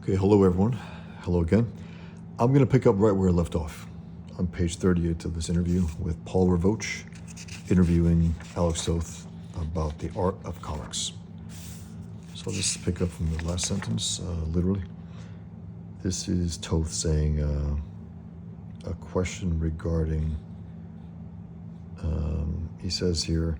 Okay, hello everyone. Hello again. I'm going to pick up right where I left off on page 38 of this interview with Paul Ravoch interviewing Alex Toth about the art of comics. So I'll just pick up from the last sentence, literally. This is Toth saying a question regarding, he says here,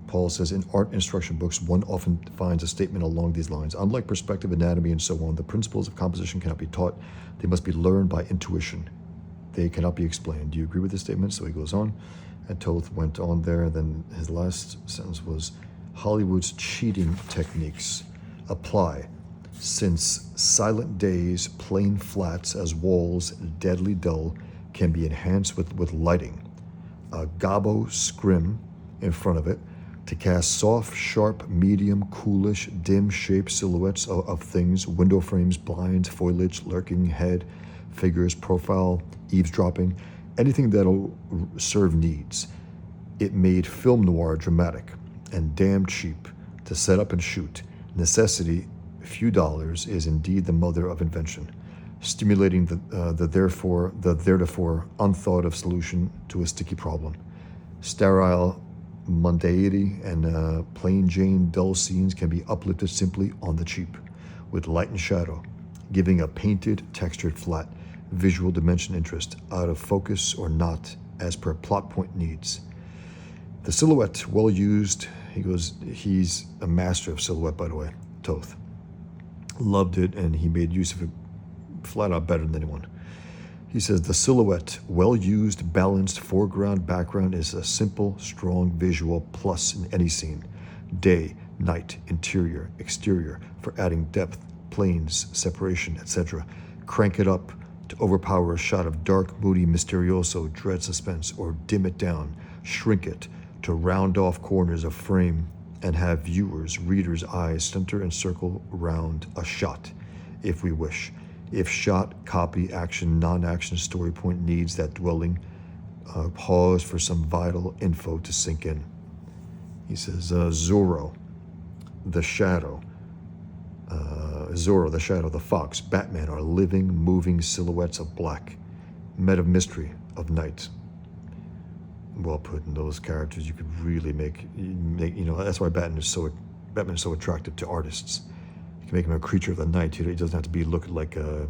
Paul says, in art instruction books, one often finds a statement along these lines. Unlike perspective, anatomy, and so on, the principles of composition cannot be taught. They must be learned by intuition. They cannot be explained. Do you agree with this statement? So he goes on, and Toth went on there. And then his last sentence was, Hollywood's cheating techniques apply, since silent days, plain flats as walls, deadly dull, can be enhanced with lighting. A gobbo scrim in front of it, to cast soft, sharp, medium, coolish, dim-shaped silhouettes of things, window frames, blinds, foliage, lurking head, figures, profile, eavesdropping, anything that'll serve needs. It made film noir dramatic and damn cheap to set up and shoot. Necessity, few dollars, is indeed the mother of invention, stimulating the theretofore unthought of solution to a sticky problem. Sterile mundanity and plain Jane dull scenes can be uplifted simply on the cheap, with light and shadow, giving a painted, textured, flat, visual dimension interest, out of focus or not, as per plot point needs. The silhouette, well used, he goes, he's a master of silhouette, by the way, Toth. Loved it, and he made use of it flat out better than anyone. He says, the silhouette, well-used, balanced foreground, background is a simple, strong visual plus in any scene. Day, night, interior, exterior, for adding depth, planes, separation, etc. Crank it up to overpower a shot of dark, moody, mysterioso, dread suspense, or dim it down, shrink it to round off corners of frame and have viewers, readers' eyes center and circle round a shot, if we wish. If shot, copy, action, non-action story point needs that dwelling, pause for some vital info to sink in. He says, Zorro, the Shadow, the Fox, Batman are living, moving silhouettes of black, men of mystery, of night. Well put. In those characters, you could really make that's why Batman is so attractive to artists. You can make him a creature of the night. He doesn't have to be looking like a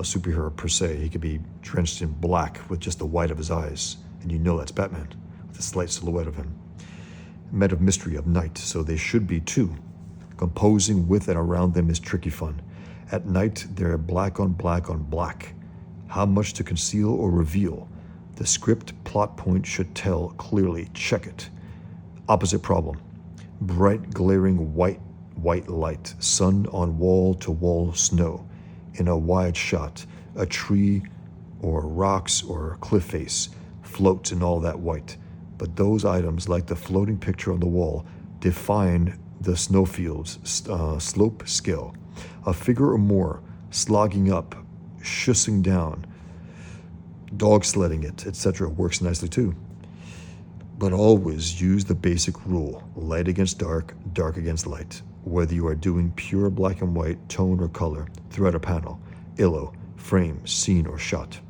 superhero per se. He could be drenched in black with just the white of his eyes, and you know that's Batman, with a slight silhouette of him. Men of mystery, of night, so they should be too. Composing with and around them is tricky fun. At night, they're black on black on black. How much to conceal or reveal? The script plot point should tell clearly. Check it. Opposite problem. Bright, glaring white light, sun on wall-to-wall snow, in a wide shot, a tree or rocks or cliff face floats in all that white. But those items, like the floating picture on the wall, define the snowfield's slope scale. A figure or more, slogging up, shussing down, dog sledding it, etc. works nicely too. But always use the basic rule, light against dark, dark against light. Whether you are doing pure black and white, tone or color, thread or panel, illo, frame, scene or shot.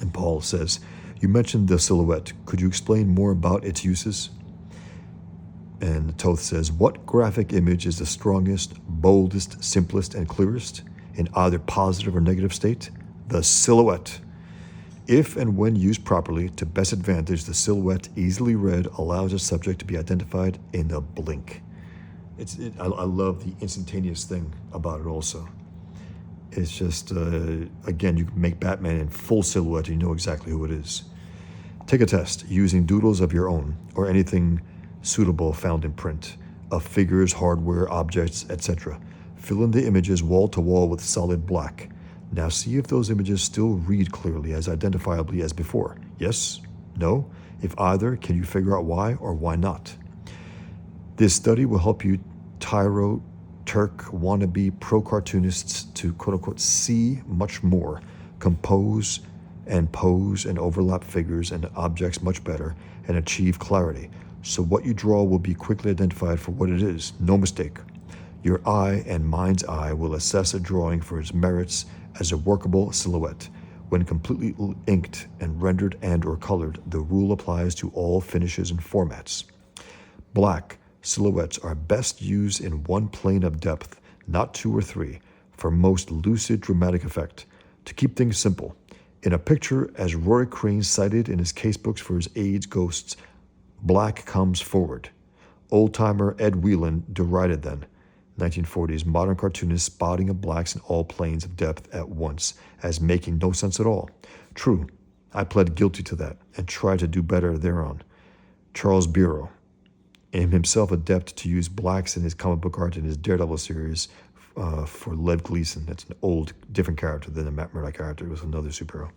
And Paul says, you mentioned the silhouette. Could you explain more about its uses? And Toth says, what graphic image is the strongest, boldest, simplest, and clearest in either positive or negative state? The silhouette. If and when used properly to best advantage, the silhouette, easily read, allows a subject to be identified in a blink. I love the instantaneous thing about it also. It's just, again, you can make Batman in full silhouette and you know exactly who it is. Take a test using doodles of your own or anything suitable found in print, of figures, hardware, objects, etc. Fill in the images wall to wall with solid black. Now see if those images still read clearly, as identifiably as before. Yes? No? If either, can you figure out why or why not? This study will help you tyro, Turk, wannabe pro-cartoonists to quote-unquote see much more, compose and pose and overlap figures and objects much better, and achieve clarity. So what you draw will be quickly identified for what it is. No mistake. Your eye and mind's eye will assess a drawing for its merits as a workable silhouette. When completely inked and rendered and or colored, the rule applies to all finishes and formats. Black silhouettes are best used in one plane of depth, not two or three, for most lucid dramatic effect. To keep things simple, in a picture, as Rory Crane cited in his casebooks for his AIDS ghosts, black comes forward. Old-timer Ed Whelan derided then, 1940s modern cartoonist spotting of blacks in all planes of depth at once as making no sense at all. True, I pled guilty to that and tried to do better thereon. Charles Bureau, himself adept to use blacks in his comic book art in his Daredevil series for Lev Gleason. That's an old, different character than the Matt Murdock character. It was another superhero.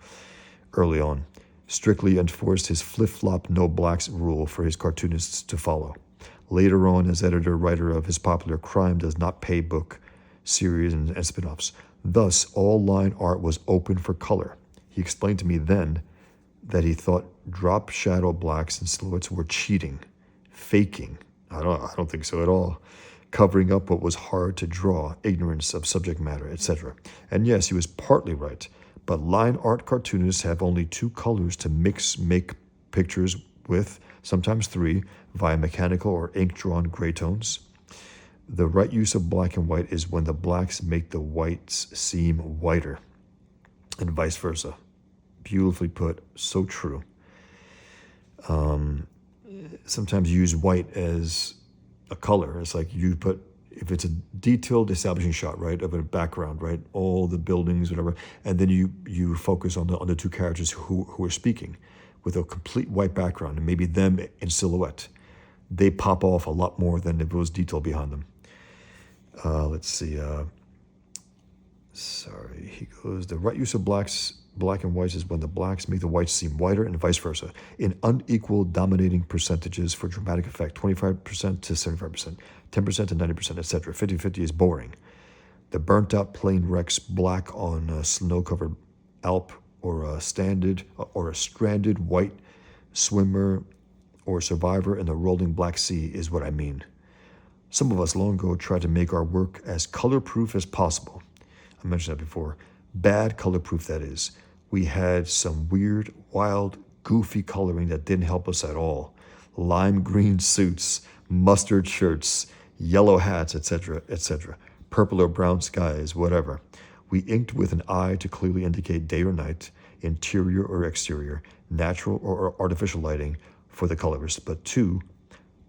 Early on, strictly enforced his flip-flop no blacks rule for his cartoonists to follow. Later on, as editor-writer of his popular Crime Does Not Pay book series and spin-offs. Thus, all line art was open for color. He explained to me then that he thought drop shadow blacks and silhouettes were cheating, faking. I don't think so at all. Covering up what was hard to draw, ignorance of subject matter, etc. And yes, he was partly right, but line art cartoonists have only two colors to make pictures with, sometimes three, via mechanical or ink-drawn gray tones. The right use of black and white is when the blacks make the whites seem whiter, and vice versa. Beautifully put, so true. Sometimes you use white as a color. It's like you put, if it's a detailed establishing shot, right, of a background, right, all the buildings, whatever, and then you focus on the two characters who are speaking with a complete white background and maybe them in silhouette. They pop off a lot more than if it was detail behind them. Let's see. He goes, the right use of black and whites is when the blacks make the whites seem whiter and vice versa, in unequal dominating percentages for dramatic effect, 25% to 75%, 10% to 90%, etc. 50-50 is boring. The burnt-out plane wrecks black on a snow-covered Alp or a stranded white swimmer or survivor in the rolling Black Sea is what I mean. Some of us long ago tried to make our work as color-proof as possible. I mentioned that before. Bad color-proof, that is. We had some weird, wild, goofy coloring that didn't help us at all. Lime green suits, mustard shirts, yellow hats, etc., etc. Purple or brown skies, whatever. We inked with an eye to clearly indicate day or night, interior or exterior, natural or artificial lighting for the colorist, but two,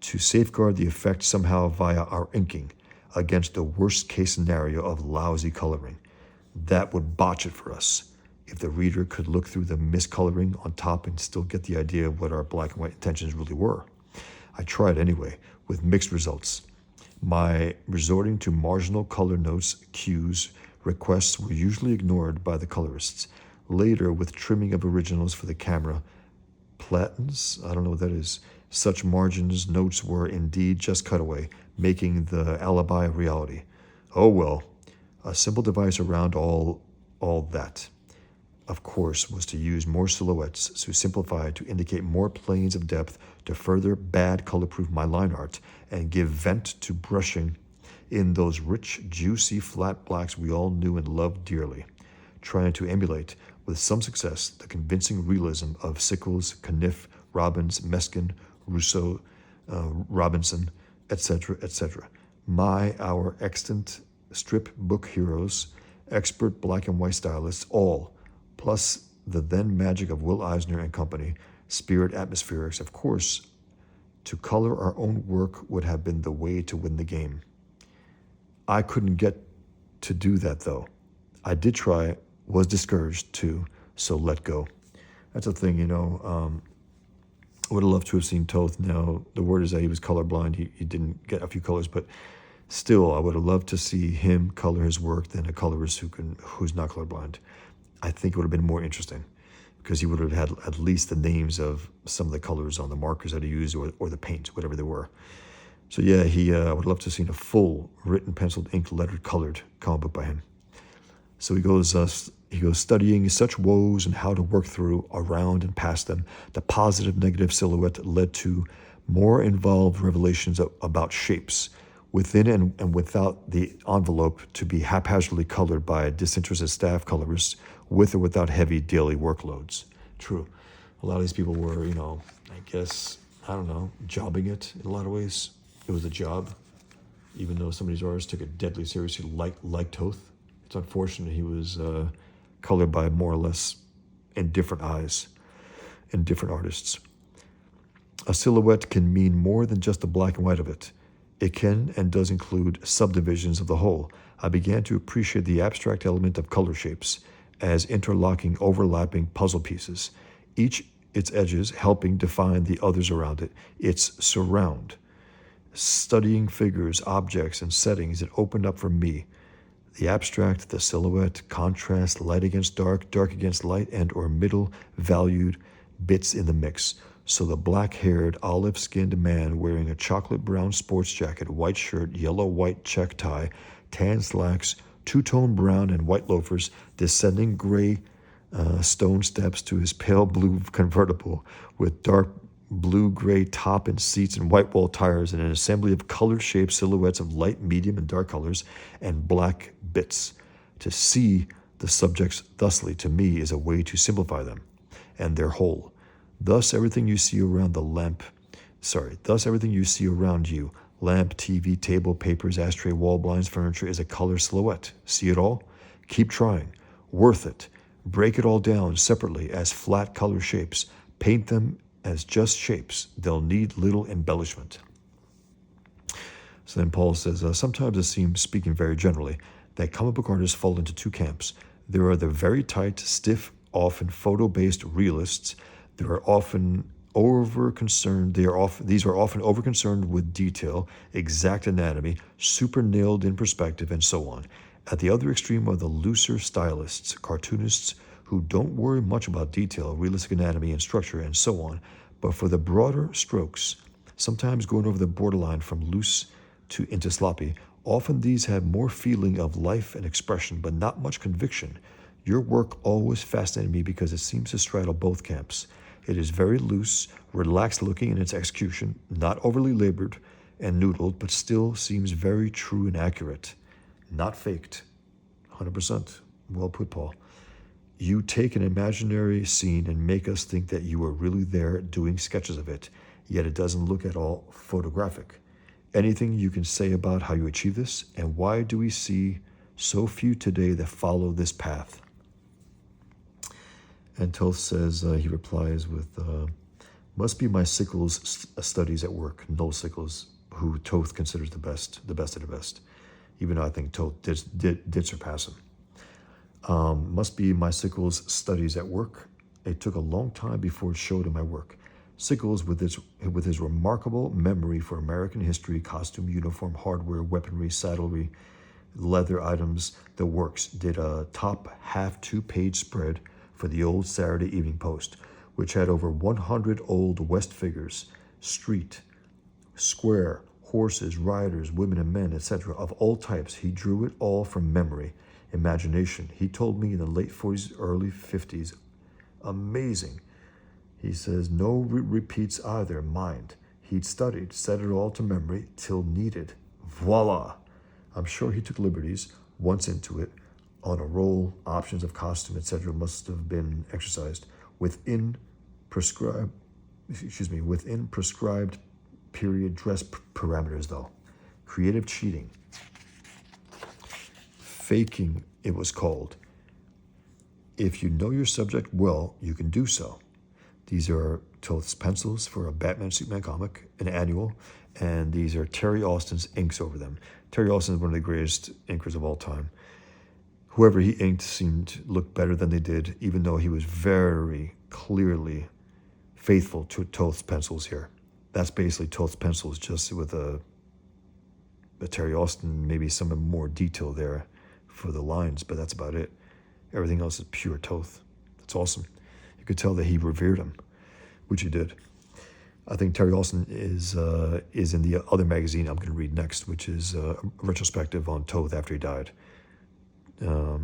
to safeguard the effect somehow via our inking against the worst case scenario of lousy coloring. That would botch it for us. If the reader could look through the miscoloring on top and still get the idea of what our black and white intentions really were. I tried anyway, with mixed results. My resorting to marginal color notes, cues, requests were usually ignored by the colorists. Later, with trimming of originals for the camera, platens, I don't know what that is, such margins, notes were indeed just cutaway, making the alibi a reality. Oh well, a simple device around all that, of course, was to use more silhouettes to simplify, to indicate more planes of depth, to further bad color-proof my line art, and give vent to brushing in those rich, juicy, flat blacks we all knew and loved dearly, trying to emulate, with some success, the convincing realism of Sickles, Caniff, Robbins, Meskin, Rousseau, Robinson, etc., etc. Our extant strip book heroes, expert black and white stylists, all, plus the then magic of Will Eisner and company, Spirit Atmospherics, of course. To color our own work would have been the way to win the game. I couldn't get to do that, though. I did try, was discouraged too, so let go. That's a thing, I would have loved to have seen Toth. Now, the word is that he was colorblind. He didn't get a few colors, but still, I would have loved to see him color his work than a colorist who's not colorblind. I think it would have been more interesting because he would have had at least the names of some of the colors on the markers that he used or the paints, whatever they were. So yeah, I would love to have seen a full written, penciled, inked, lettered, colored comic book by him. So he goes studying such woes and how to work through, around, and past them. The positive, negative silhouette led to more involved revelations about shapes, within and without the envelope to be haphazardly colored by disinterested staff colorists with or without heavy daily workloads. True. A lot of these people were, I guess, I don't know, jobbing it in a lot of ways. It was a job, even though some of these artists took it deadly seriously, like Toth. It's unfortunate he was colored by more or less indifferent eyes and different artists. A silhouette can mean more than just the black and white of it. It can and does include subdivisions of the whole. I began to appreciate the abstract element of color shapes as interlocking, overlapping puzzle pieces, each its edges helping define the others around it, its surround. Studying figures, objects, and settings, it opened up for me the abstract, the silhouette, contrast, light against dark, dark against light, and or middle valued bits in the mix. So the black-haired, olive-skinned man wearing a chocolate brown sports jacket, white shirt, yellow-white check tie, tan slacks, two-tone brown and white loafers, descending gray stone steps to his pale blue convertible with dark blue-gray top and seats and white wall tires and an assembly of colored-shaped silhouettes of light, medium, and dark colors and black bits. To see the subjects thusly, to me, is a way to simplify them and their whole. Thus everything you see around you, lamp, TV, table, papers, ashtray, wall blinds, furniture, is a color silhouette. See it all? Keep trying. Worth it. Break it all down separately as flat color shapes. Paint them as just shapes. They'll need little embellishment. So then Paul says, sometimes it seems, speaking very generally, that comic book artists fall into two camps. There are the very tight, stiff, often photo-based realists. These are often over-concerned with detail, exact anatomy, super nailed in perspective, and so on. At the other extreme are the looser stylists, cartoonists, who don't worry much about detail, realistic anatomy and structure, and so on, but for the broader strokes, sometimes going over the borderline from loose into sloppy. Often these have more feeling of life and expression, but not much conviction. Your work always fascinated me because it seems to straddle both camps. It is very loose, relaxed looking in its execution, not overly labored and noodled, but still seems very true and accurate. Not faked. 100%. Well put, Paul. You take an imaginary scene and make us think that you are really there doing sketches of it, yet it doesn't look at all photographic. Anything you can say about how you achieve this, and why do we see so few today that follow this path? And Toth says, he replies with, must be my Sickles studies at work. Noel Sickles, who Toth considers the best of the best, even though I think Toth did surpass him. Must be my Sickles studies at work. It took a long time before it showed in my work. Sickles, with his remarkable memory for American history, costume, uniform, hardware, weaponry, saddlery, leather items, the works, did a top half 2-page spread for the old Saturday Evening Post, which had over 100 old West figures, street, square, horses, riders, women and men, etc., of all types. He drew it all from memory, imagination. He told me in the late 40s, early 50s. Amazing. He says, no repeats either, mind. He'd studied, set it all to memory till needed. Voila! I'm sure he took liberties once into it. On a roll, options of costume, etc., must have been exercised within prescribed period dress parameters, though. Creative cheating. Faking, it was called. If you know your subject well, you can do so. These are Toth's pencils for a Batman Superman comic, an annual, and these are Terry Austin's inks over them. Terry Austin is one of the greatest inkers of all time. Whoever he inked seemed to look better than they did, even though he was very clearly faithful to Toth's pencils here. That's basically Toth's pencils, just with a Terry Austin, maybe some more detail there for the lines, but that's about it. Everything else is pure Toth. That's awesome. You could tell that he revered him, which he did. I think Terry Austin is in the other magazine I'm going to read next, which is a retrospective on Toth after he died. I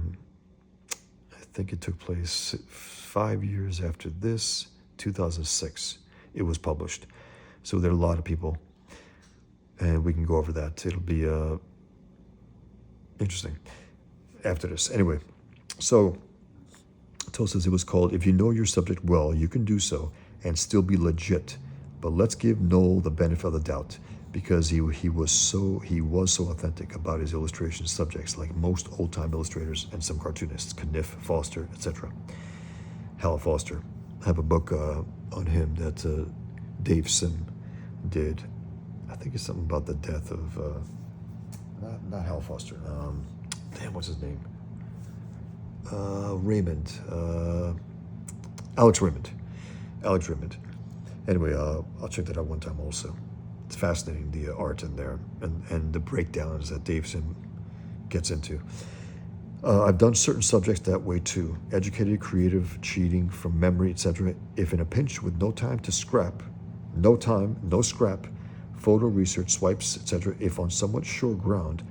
think it took place 5 years after this, 2006. It was published. So there are a lot of people. and we can go over that. It'll be interesting after this. Anyway, so Toth says it was called "If You Know Your Subject Well, You Can Do So and Still Be Legit." But let's give Noel the benefit of the doubt, because he was so authentic about his illustration subjects, like most old-time illustrators and some cartoonists, Kniff, Foster, etc. Hal Foster. I have a book on him that Dave Sim did. I think it's something about the death of not Hal Foster. What's his name? Raymond. Alex Raymond. Alex Raymond. Anyway, I'll check that out one time also. It's fascinating, the art in there and the breakdowns that Dave Sim gets into. I've done certain subjects that way too. Educated, creative, cheating from memory, etc. If in a pinch with no time to scrap, no time, no scrap, photo research, swipes, etc. If on somewhat sure ground,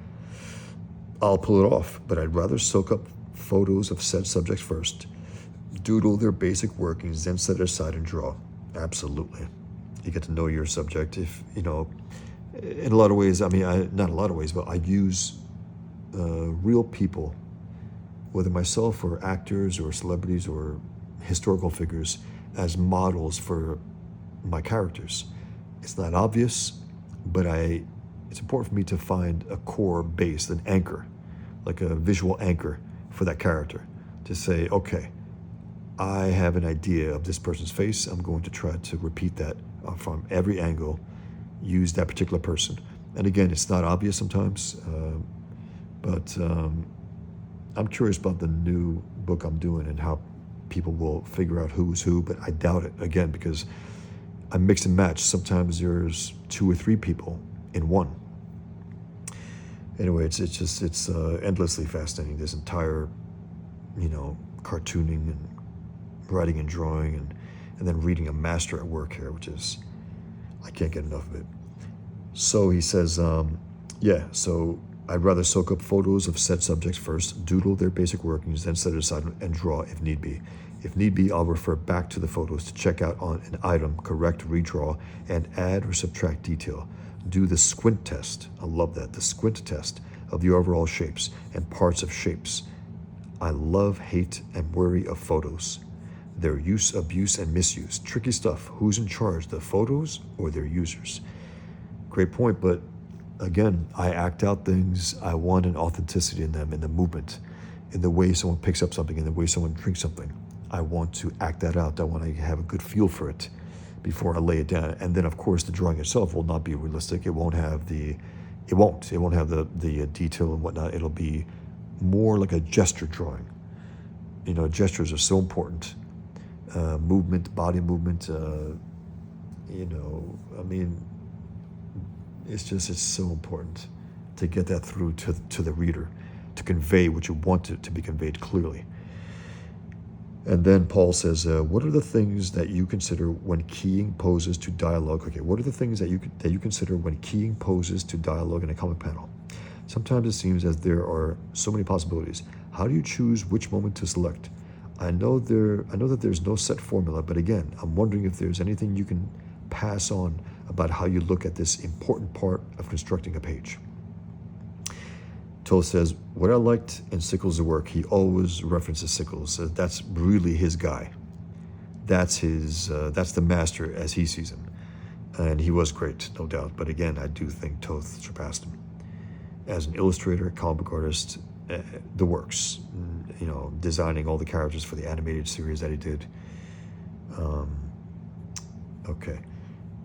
I'll pull it off. But I'd rather soak up photos of said subjects first, doodle their basic workings, then set it aside and draw. Absolutely. You get to know your subject. If, in a lot of ways, not a lot of ways, but I use real people, whether myself or actors or celebrities or historical figures, as models for my characters. It's not obvious, but it's important for me to find a core base, an anchor, like a visual anchor for that character, to say, okay, I have an idea of this person's face. I'm going to try to repeat that from every angle, use that particular person. And again, it's not obvious sometimes, but I'm curious about the new book I'm doing and how people will figure out who's who, but I doubt it, again, because I mix and match. Sometimes there's 2 or 3 people in one. Anyway, it's endlessly fascinating, this entire, cartooning and writing and drawing and then reading a master at work here, which is, I can't get enough of it. So he says, so I'd rather soak up photos of said subjects first, doodle their basic workings, then set it aside and draw if need be. If need be, I'll refer back to the photos to check out on an item, correct, redraw, and add or subtract detail. Do the squint test. I love that, the squint test of the overall shapes and parts of shapes. I love, hate, and worry of photos. Their use, abuse, and misuse. Tricky stuff. Who's in charge, the photos or their users? Great point, but again, I act out things. I want an authenticity in them, in the movement, in the way someone picks up something, in the way someone drinks something. I want to act that out. I want to have a good feel for it before I lay it down. And then, of course, the drawing itself will not be realistic. It won't have the detail and whatnot. It'll be more like a gesture drawing. Gestures are so important. Movement, body movement, it's so important to get that through to the reader, to convey what you want to be conveyed clearly. And then Paul says, what are the things that you consider when keying poses to dialogue? Okay, what are the things that you consider when keying poses to dialogue in a comic panel? Sometimes it seems as there are so many possibilities. How do you choose which moment to select? I know that there's no set formula, but again, I'm wondering if there's anything you can pass on about how you look at this important part of constructing a page. Toth says, what I liked in Sickles' work, he always references Sickles. That's really his guy. That's the master as he sees him. And he was great, no doubt. But again, I do think Toth surpassed him. As an illustrator, comic book artist, the works, designing all the characters for the animated series that he did. Okay.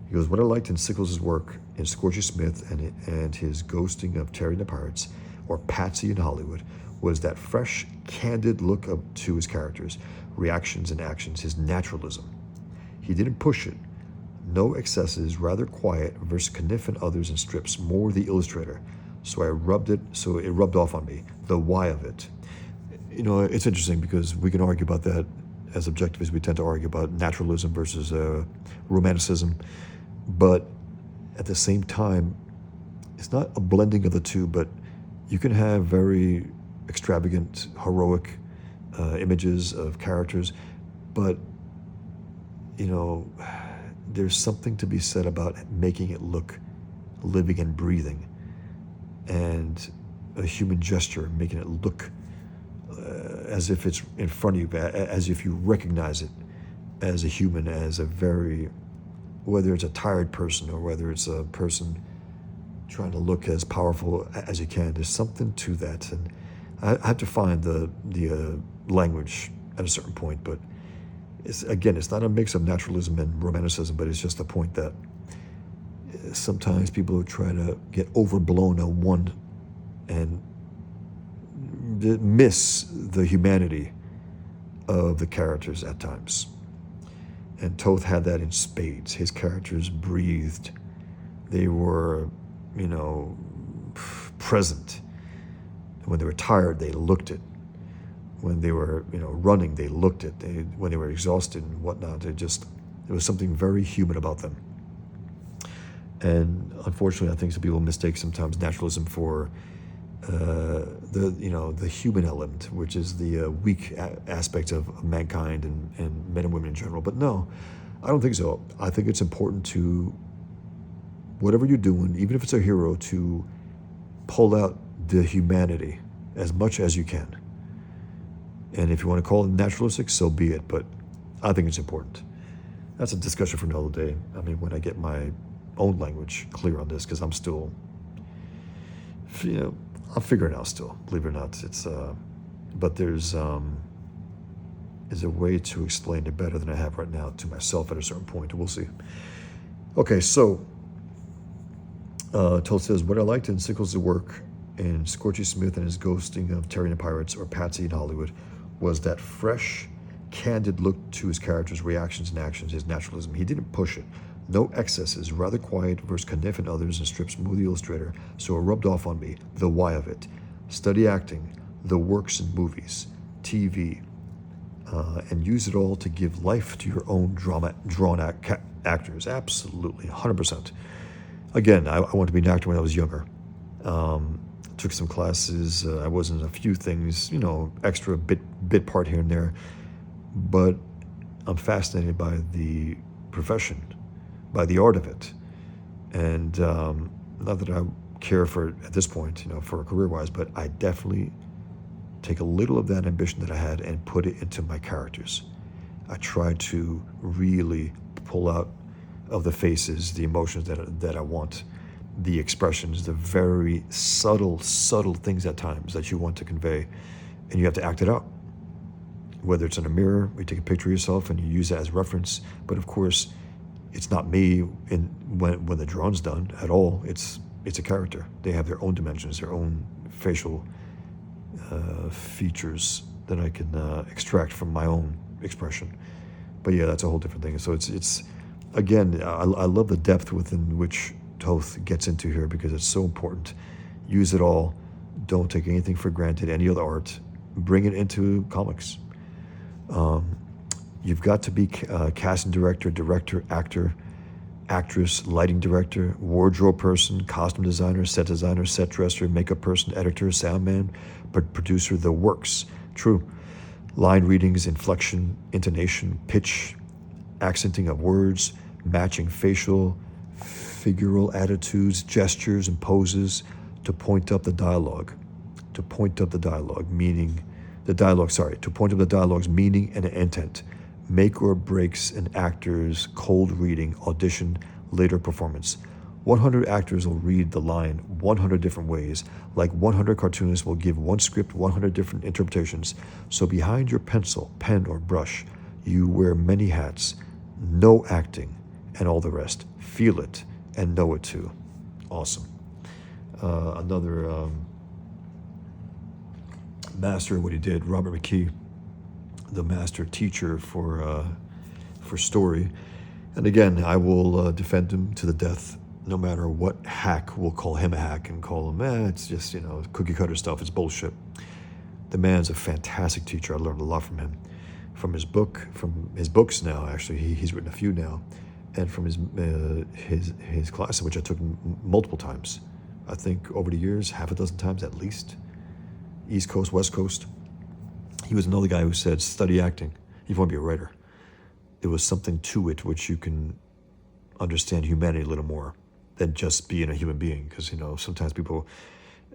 He goes, what I liked in Sickles' work in Scorchy Smith and his ghosting of Terry and the Pirates, or Patsy in Hollywood, was that fresh, candid look up to his characters, reactions and actions, his naturalism. He didn't push it. No excesses, rather quiet, versus Kniff and others in strips, more the illustrator. So it rubbed off on me, the why of it. It's interesting because we can argue about that as objectivists. We tend to argue about naturalism versus romanticism. But at the same time, it's not a blending of the two, but you can have very extravagant, heroic images of characters, but, there's something to be said about making it look living and breathing, and a human gesture, making it look as if it's in front of you, as if you recognize it as a human, as a very, whether it's a tired person or whether it's a person trying to look as powerful as you can. There's something to that, and I have to find the language at a certain point. But it's not a mix of naturalism and romanticism, but it's just the point that sometimes people try to get overblown on one and miss the humanity of the characters at times. And Toth had that in spades. His characters breathed. They were, present. When they were tired, they looked it. When they were, running, they looked it. When they were exhausted and whatnot, there was something very human about them. And unfortunately, I think some people mistake sometimes naturalism for the human element, which is the weak aspect of mankind and men and women in general. But no, I don't think so. I think it's important to, whatever you're doing, even if it's a hero, to pull out the humanity as much as you can. And if you want to call it naturalistic, so be it. But I think it's important. That's a discussion for another day. I mean, when I get my own language clear on this, because I'm still, I'm figuring it out still, believe it or not. It's, but there's a way to explain it better than I have right now to myself at a certain point. We'll see. Okay, so Toth says, what I liked in Sickles' work in Scorchy Smith and his ghosting of Terry and the Pirates or Patsy in Hollywood was that fresh, candid look to his characters' reactions and actions, his naturalism. He didn't push it. No excesses, rather quiet versus Kniff and others and strips smooth the illustrator, so it rubbed off on me, the why of it. Study acting, the works in movies, TV, and use it all to give life to your own drawn actors. Absolutely, 100%. Again, I wanted to be an actor when I was younger. Took some classes. I was in a few things, extra bit part here and there. But I'm fascinated by the profession, by the art of it. And not that I care for it at this point, for career-wise, but I definitely take a little of that ambition that I had and put it into my characters. I try to really pull out of the faces the emotions that I want, the expressions, the very subtle things at times that you want to convey, and you have to act it out. Whether it's in a mirror, you take a picture of yourself and you use that as reference, but of course, it's not me when the drawing's done at all. It's a character. They have their own dimensions, their own facial features that I can extract from my own expression. But yeah, that's a whole different thing. So it's again, I love the depth within which Toth gets into here because it's so important. Use it all. Don't take anything for granted, any other art. Bring it into comics. You've got to be casting director, actor, actress, lighting director, wardrobe person, costume designer, set dresser, makeup person, editor, sound man, producer, the works. True. Line readings, inflection, intonation, pitch, accenting of words, matching facial, figural attitudes, gestures, and poses to point up the dialogue. To point up the dialogue's meaning and intent. Make or breaks an actor's cold reading, audition, later performance. 100 actors will read the line 100 different ways, like 100 cartoonists will give one script 100 different interpretations. So behind your pencil, pen, or brush, you wear many hats, no acting, and all the rest. Feel it and know it too. Awesome. Another master of what he did, Robert McKee, the master teacher for story. And again, I will defend him to the death, no matter what hack will call him a hack and call him, it's just, cookie cutter stuff, it's bullshit. The man's a fantastic teacher. I learned a lot from him. From his books now, actually, he's written a few now, and from his classes, which I took multiple times. I think over the years, half a dozen times at least. East Coast, West Coast. He was another guy who said, study acting if you want to be a writer. There was something to it which you can understand humanity a little more. than just being a human being. Because sometimes people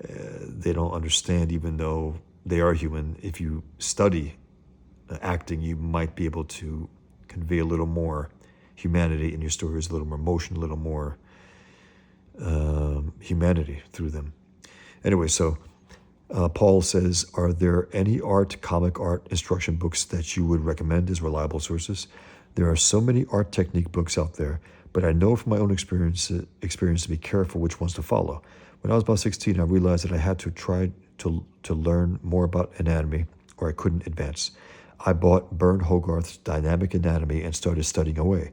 they don't understand, even though they are human. If you study acting, you might be able to convey a little more humanity in your stories, a little more emotion, a little more humanity through them. Anyway, so Paul says, are there any comic art instruction books that you would recommend as reliable sources? There are so many art technique books out there, but I know from my own experience to be careful which ones to follow. When I was about 16, I realized that I had to try to learn more about anatomy, or I couldn't advance. I bought Bern Hogarth's Dynamic Anatomy and started studying away.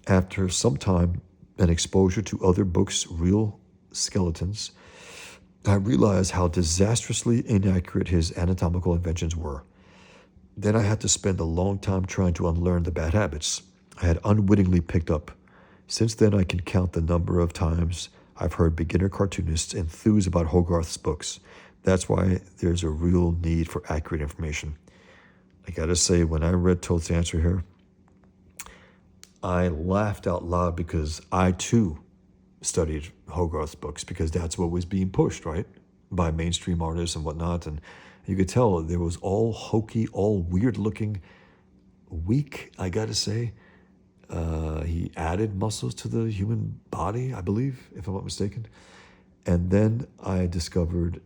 After some time and exposure to other books' real skeletons, I realized how disastrously inaccurate his anatomical inventions were. Then I had to spend a long time trying to unlearn the bad habits I had unwittingly picked up. Since then, I can count the number of times I've heard beginner cartoonists enthuse about Hogarth's books. That's why there's a real need for accurate information. I gotta say, when I read Toth's answer here, I laughed out loud because I too studied Hogarth's books, because that's what was being pushed, right? By mainstream artists and whatnot. And you could tell there was all hokey, all weird looking, weak, I gotta say. He added muscles to the human body, I believe, if I'm not mistaken. And then I discovered,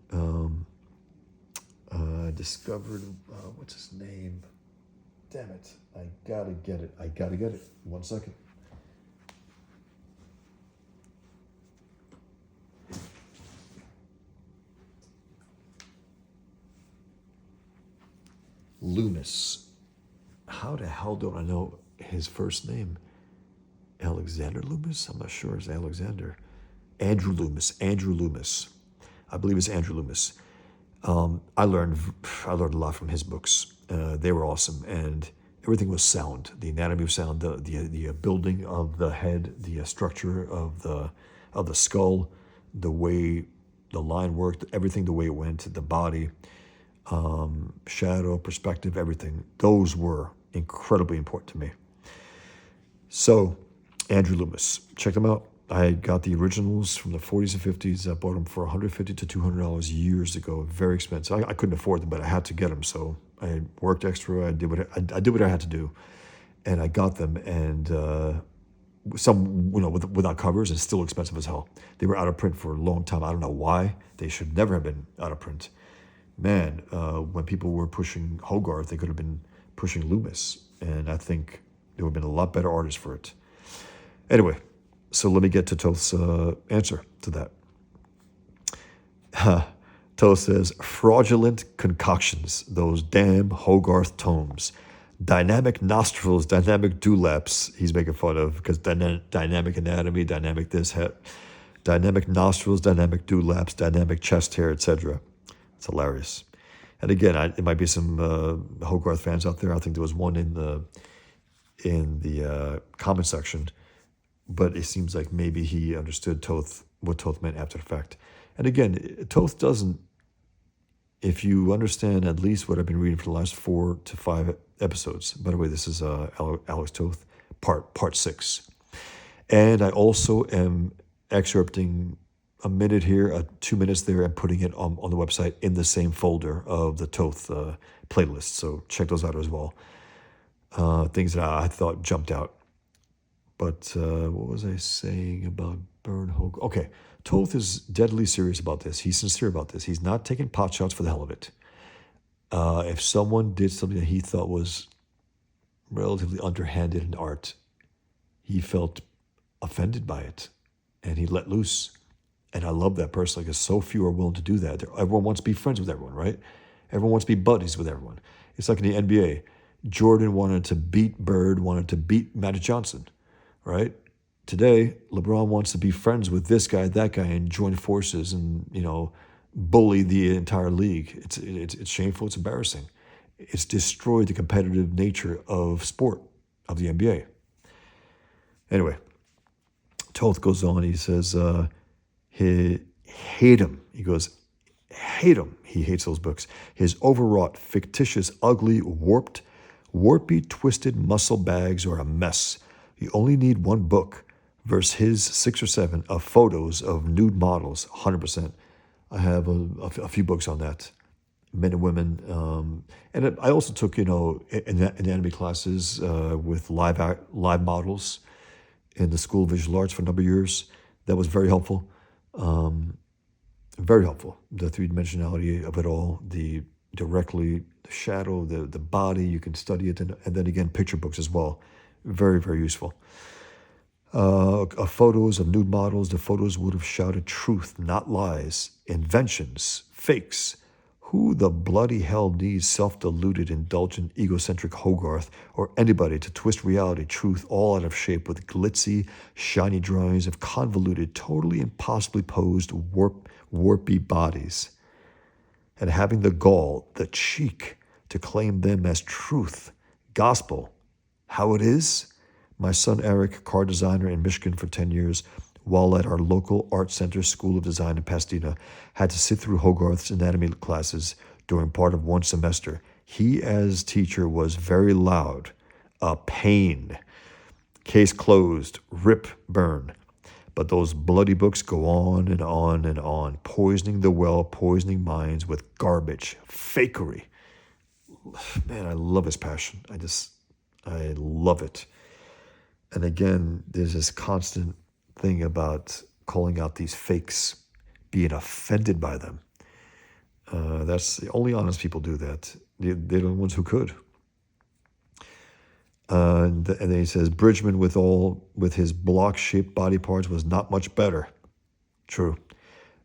what's his name? Damn it. I gotta get it. 1 second. Loomis. How the hell don't I know his first name? Alexander Loomis? I'm not sure it's Alexander. Andrew Loomis. I believe it's Andrew Loomis. I learned a lot from his books. They were awesome, and everything was sound. The anatomy was sound. The building of the head, the structure of the skull, the way the line worked, everything the way it went, the body, shadow, perspective, everything. Those were incredibly important to me. So, Andrew Loomis, check them out. I got the originals from the 40s and 50s. I bought them for $150 to $200 years ago. Very expensive. I couldn't afford them, but I had to get them. So I worked extra. I did what I had to do, and I got them. And some, without covers, and still expensive as hell. They were out of print for a long time. I don't know why. They should never have been out of print. Man, when people were pushing Hogarth, they could have been pushing Loomis, and I think there would have been a lot better artists for it. Anyway, so let me get to Toth's answer to that. Toth says, fraudulent concoctions, those damn Hogarth tomes. Dynamic nostrils, dynamic dewlaps, he's making fun of, because dynamic anatomy, dynamic this, dynamic nostrils, dynamic dewlaps, dynamic chest hair, etc. It's hilarious. And again, there might be some Hogarth fans out there. I think there was one in the comment section, but it seems like maybe he understood what Toth meant after the fact. And again, Toth doesn't, if you understand at least what I've been reading for the last 4 to 5 episodes. By the way, this is Alex Toth, part 6. And I also am excerpting a minute here, 2 minutes there, and putting it on the website in the same folder of the Toth playlist. So check those out as well. Things that I thought jumped out. But what was I saying about Bern Hogarth? Okay, Toth is deadly serious about this. He's sincere about this. He's not taking pot shots for the hell of it. If someone did something that he thought was relatively underhanded in art, he felt offended by it, and he let loose. And I love that personally, because so few are willing to do that. Everyone wants to be friends with everyone, right? Everyone wants to be buddies with everyone. It's like in the NBA. Jordan wanted to beat Bird, wanted to beat Magic Johnson, right? Today, LeBron wants to be friends with this guy, that guy, and join forces and, bully the entire league. It's shameful. It's embarrassing. It's destroyed the competitive nature of sport, of the NBA. Anyway, Toth goes on. He says, he hate him. He goes, hate him. He hates those books. His overwrought, fictitious, ugly, warpy, twisted muscle bags are a mess. You only need one book. versus his 6 or 7 of photos of nude models, 100%. I have a few books on that, men and women. I also took, anatomy classes with live models in the School of Visual Arts for a number of years. That was very helpful. Very helpful. The three dimensionality of it all, the shadow, the body, you can study it, and then again, picture books as well. Very, very useful. Photos of nude models, the photos would have shouted truth, not lies, inventions, fakes. Who the bloody hell needs self-deluded, indulgent, egocentric Hogarth or anybody to twist reality, truth all out of shape with glitzy, shiny drawings of convoluted, totally impossibly posed, warpy bodies? And having the gall, the cheek, to claim them as truth, gospel. How it is? My son Eric, car designer in Michigan for 10 years, while at our local art center School of Design in Pasadena, had to sit through Hogarth's anatomy classes during part of one semester. He, as teacher, was very loud. A pain. Case closed. Rip, burn. But those bloody books go on and on and on, poisoning the well, poisoning minds with garbage, fakery. Man, I love his passion. I love it. And again, there's this constant thing about calling out these fakes, being offended by them. That's the only honest people do that. They're the ones who could. And then he says, Bridgman with his block-shaped body parts was not much better. True.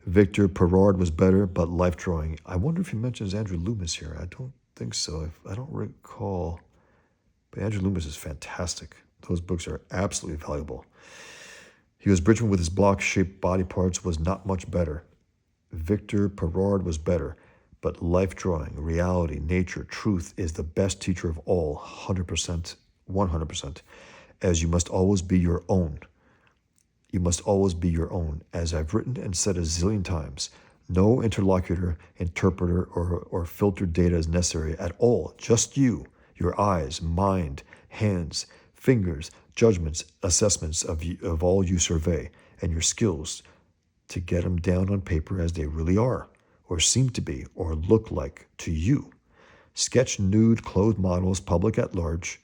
Victor Perard was better, but life drawing. I wonder if he mentions Andrew Loomis here. I don't think so. I don't recall. But Andrew Loomis is fantastic. Those books are absolutely valuable. He was Bridgman with his block-shaped body parts was not much better. Victor Perard was better, but life drawing, reality, nature, truth is the best teacher of all, 100%, 100%, as you must always be your own. You must always be your own. As I've written and said a zillion times, no interlocutor, interpreter, or filtered data is necessary at all. Just you, your eyes, mind, hands, fingers, judgments, assessments of all you survey, and your skills to get them down on paper as they really are, or seem to be, or look like to you. Sketch nude, clothed models, public at large,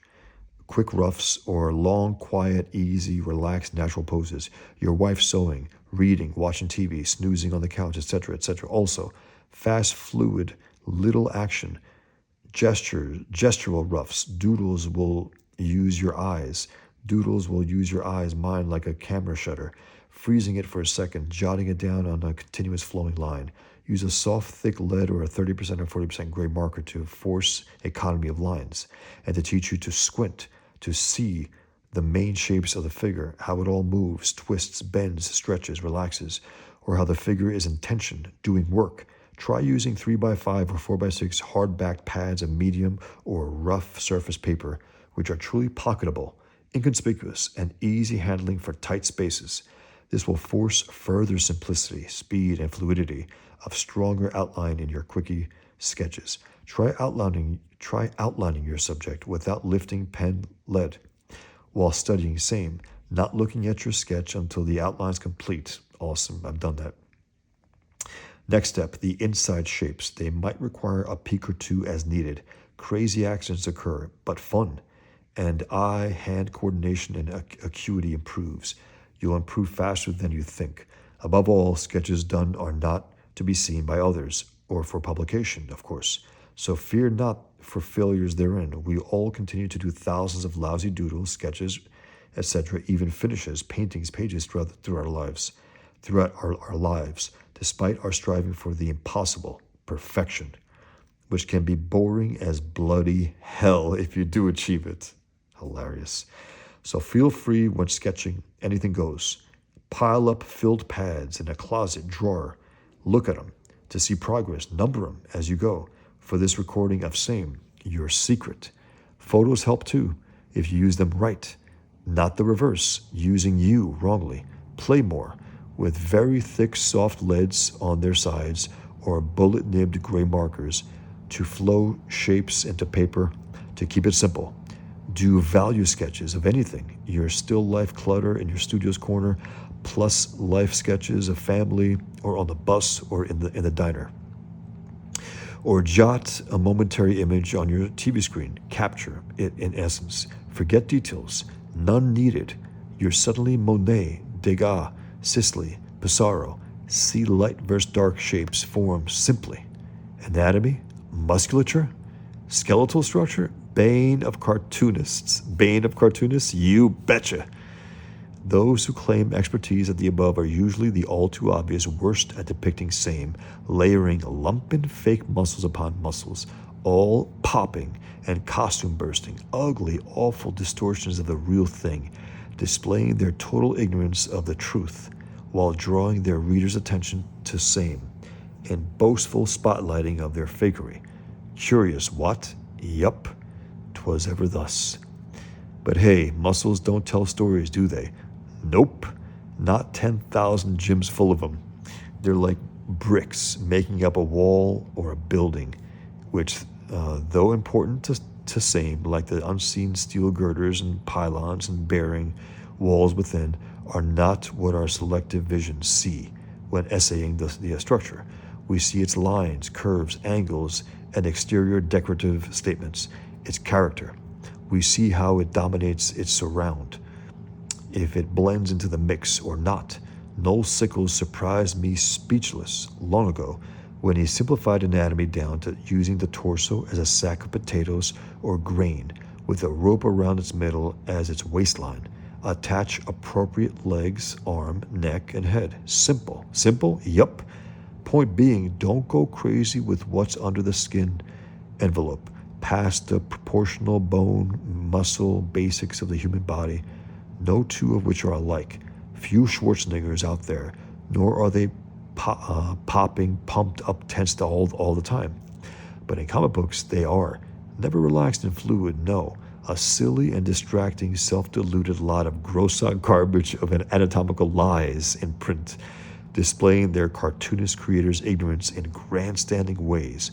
quick roughs, or long, quiet, easy, relaxed, natural poses. Your wife sewing, reading, watching TV, snoozing on the couch, etc., etc. Also, fast, fluid, little action, gestural roughs. Doodles will use your eyes. Doodles will use your eyes, mine like a camera shutter, freezing it for a second, jotting it down on a continuous flowing line. Use a soft, thick lead or a 30% or 40% gray marker to force economy of lines, and to teach you to squint, to see the main shapes of the figure, how it all moves, twists, bends, stretches, relaxes, or how the figure is in tension, doing work. Try using 3x5 or 4x6 hard-backed pads of medium or rough surface paper, which are truly pocketable, inconspicuous, and easy handling for tight spaces. This will force further simplicity, speed, and fluidity of stronger outline in your quickie sketches. Try outlining your subject without lifting pen lead while studying same, not looking at your sketch until the outline's complete. Awesome, I've done that. Next step, the inside shapes. They might require a peek or two as needed. Crazy accidents occur, but fun. And eye-hand coordination and acuity improves. You'll improve faster than you think. Above all, sketches done are not to be seen by others, or for publication, of course. So fear not for failures therein. We all continue to do thousands of lousy doodles, sketches, etc., even finishes, paintings, pages throughout our lives, despite our striving for the impossible, perfection, which can be boring as bloody hell if you do achieve it. Hilarious. So feel free when sketching, anything goes. Pile up filled pads in a closet drawer. Look at them to see progress. Number them as you go. For this recording of same, your secret. Photos help too, if you use them right. Not the reverse, using you wrongly. Play more, with very thick soft leads on their sides or bullet-nibbed gray markers to flow shapes into paper to keep it simple. Do value sketches of anything, your still life clutter in your studio's corner, plus life sketches of family or on the bus or in the diner. Or jot a momentary image on your TV screen. Capture it in essence. Forget details. None needed. You're suddenly Monet, Degas, Sisley, Pissarro. See light versus dark shapes form simply. Anatomy, musculature, skeletal structure, bane of cartoonists. Bane of cartoonists? You betcha. Those who claim expertise at the above are usually the all too obvious worst at depicting same, layering lumpen fake muscles upon muscles, all popping and costume bursting, ugly, awful distortions of the real thing, displaying their total ignorance of the truth, while drawing their readers' attention to same, and boastful spotlighting of their fakery. Curious what? Yup, 'twas ever thus. But hey, muscles don't tell stories, do they? Nope, not 10,000 gyms full of them. They're like bricks making up a wall or a building, which, though important to same, like the unseen steel girders and pylons and bearing walls within, are not what our selective visions see when essaying the structure. We see its lines, curves, angles, and exterior decorative statements, its character. We see how it dominates its surround, if it blends into the mix or not. Noel Sickles surprised me speechless long ago when he simplified anatomy down to using the torso as a sack of potatoes or grain, with a rope around its middle as its waistline. Attach appropriate legs, arm, neck, and head. Simple. Simple? Yup. Point being, don't go crazy with what's under the skin envelope, past the proportional bone, muscle basics of the human body, no two of which are alike. Few Schwarzeneggers out there, nor are they popping, pumped up tense all the time. But in comic books, they are. Never relaxed and fluid, no. A silly and distracting, self-deluded lot of gross-out garbage of an anatomical lies in print, displaying their cartoonist creators' ignorance in grandstanding ways.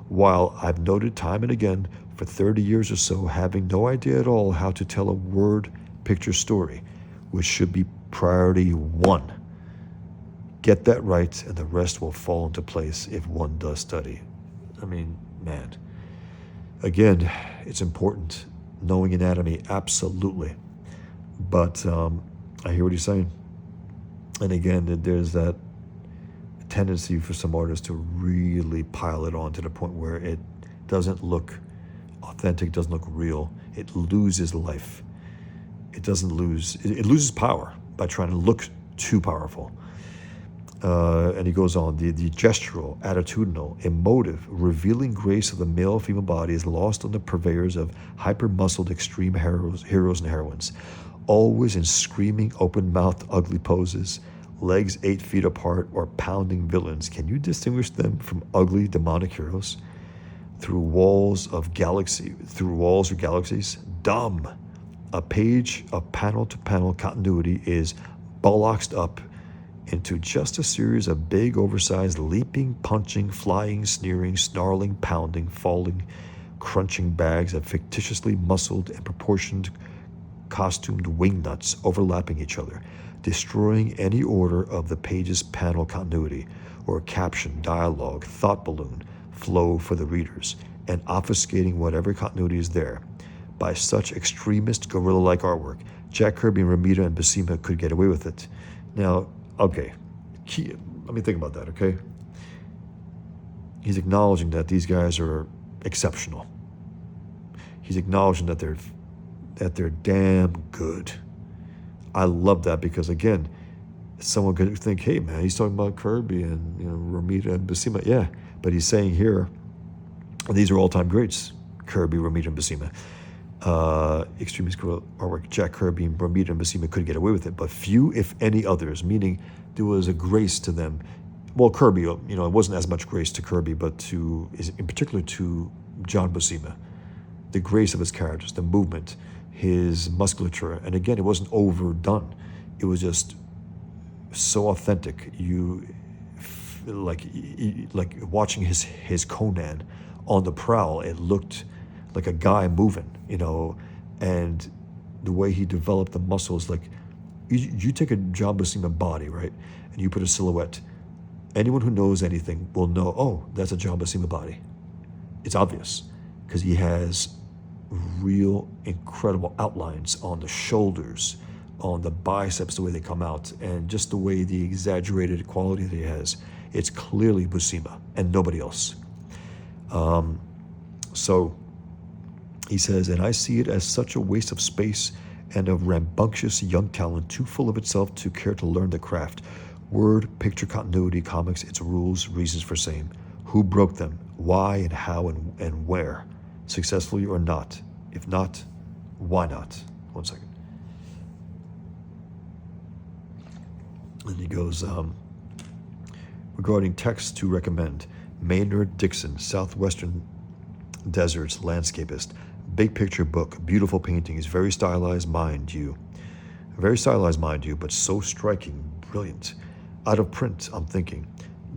While I've noted time and again, for 30 years or so, having no idea at all how to tell a word picture story, which should be priority one. Get that right, and the rest will fall into place if one does study. I mean, man. Again, it's important. Knowing anatomy, absolutely. But I hear what he's saying. And again, there's that tendency for some artists to really pile it on to the point where it doesn't look authentic, doesn't look real. It loses life. It loses power by trying to look too powerful. And he goes on, the gestural, attitudinal, emotive, revealing grace of the male-female body is lost on the purveyors of hyper-muscled extreme heroes and heroines, always in screaming, open-mouthed, ugly poses, legs 8 feet apart, or pounding villains. Can you distinguish them from ugly, demonic heroes? Through walls or galaxies? Dumb. A page of panel-to-panel continuity is bollocksed up into just a series of big, oversized, leaping, punching, flying, sneering, snarling, pounding, falling, crunching bags of fictitiously muscled and proportioned, costumed wingnuts overlapping each other, destroying any order of the page's panel continuity, or caption, dialogue, thought balloon, flow for the readers, and obfuscating whatever continuity is there. By such extremist, guerrilla-like artwork, Jack Kirby and Romita and Buscema could get away with it. Now, okay, let me think about that, okay? He's acknowledging that these guys are exceptional. He's acknowledging that they're damn good. I love that because, again, someone could think, hey, man, he's talking about Kirby and Romita and Buscema. Yeah, but he's saying here, these are all-time greats, Kirby, Romita, and Buscema. Extremist artwork, Jack Kirby and Romita and Buscema could get away with it, but few, if any, others, meaning there was a grace to them. Well, Kirby, it wasn't as much grace to Kirby, but in particular to John Buscema. The grace of his characters, the movement, his musculature, and again, it wasn't overdone. It was just so authentic. You like watching his Conan on the prowl. It looked like a guy moving, And the way he developed the muscles, like you take a John Buscema body, right? And you put a silhouette. Anyone who knows anything will know, oh, that's a John Buscema body. It's obvious because he has real incredible outlines on the shoulders, on the biceps, the way they come out, and just the way the exaggerated quality that he has. It's clearly Buscema and nobody else. So he says, and I see it as such a waste of space and of rambunctious young talent too full of itself to care to learn the craft. Word, picture continuity, comics, its rules, reasons for same. Who broke them? Why and how and where? Successfully or not? If not, why not? 1 second. And he goes, regarding text to recommend, Maynard Dixon, Southwestern Deserts landscapist. Big picture book, beautiful paintings, very stylized, mind you. Very stylized, mind you, but so striking, brilliant. Out of print, I'm thinking.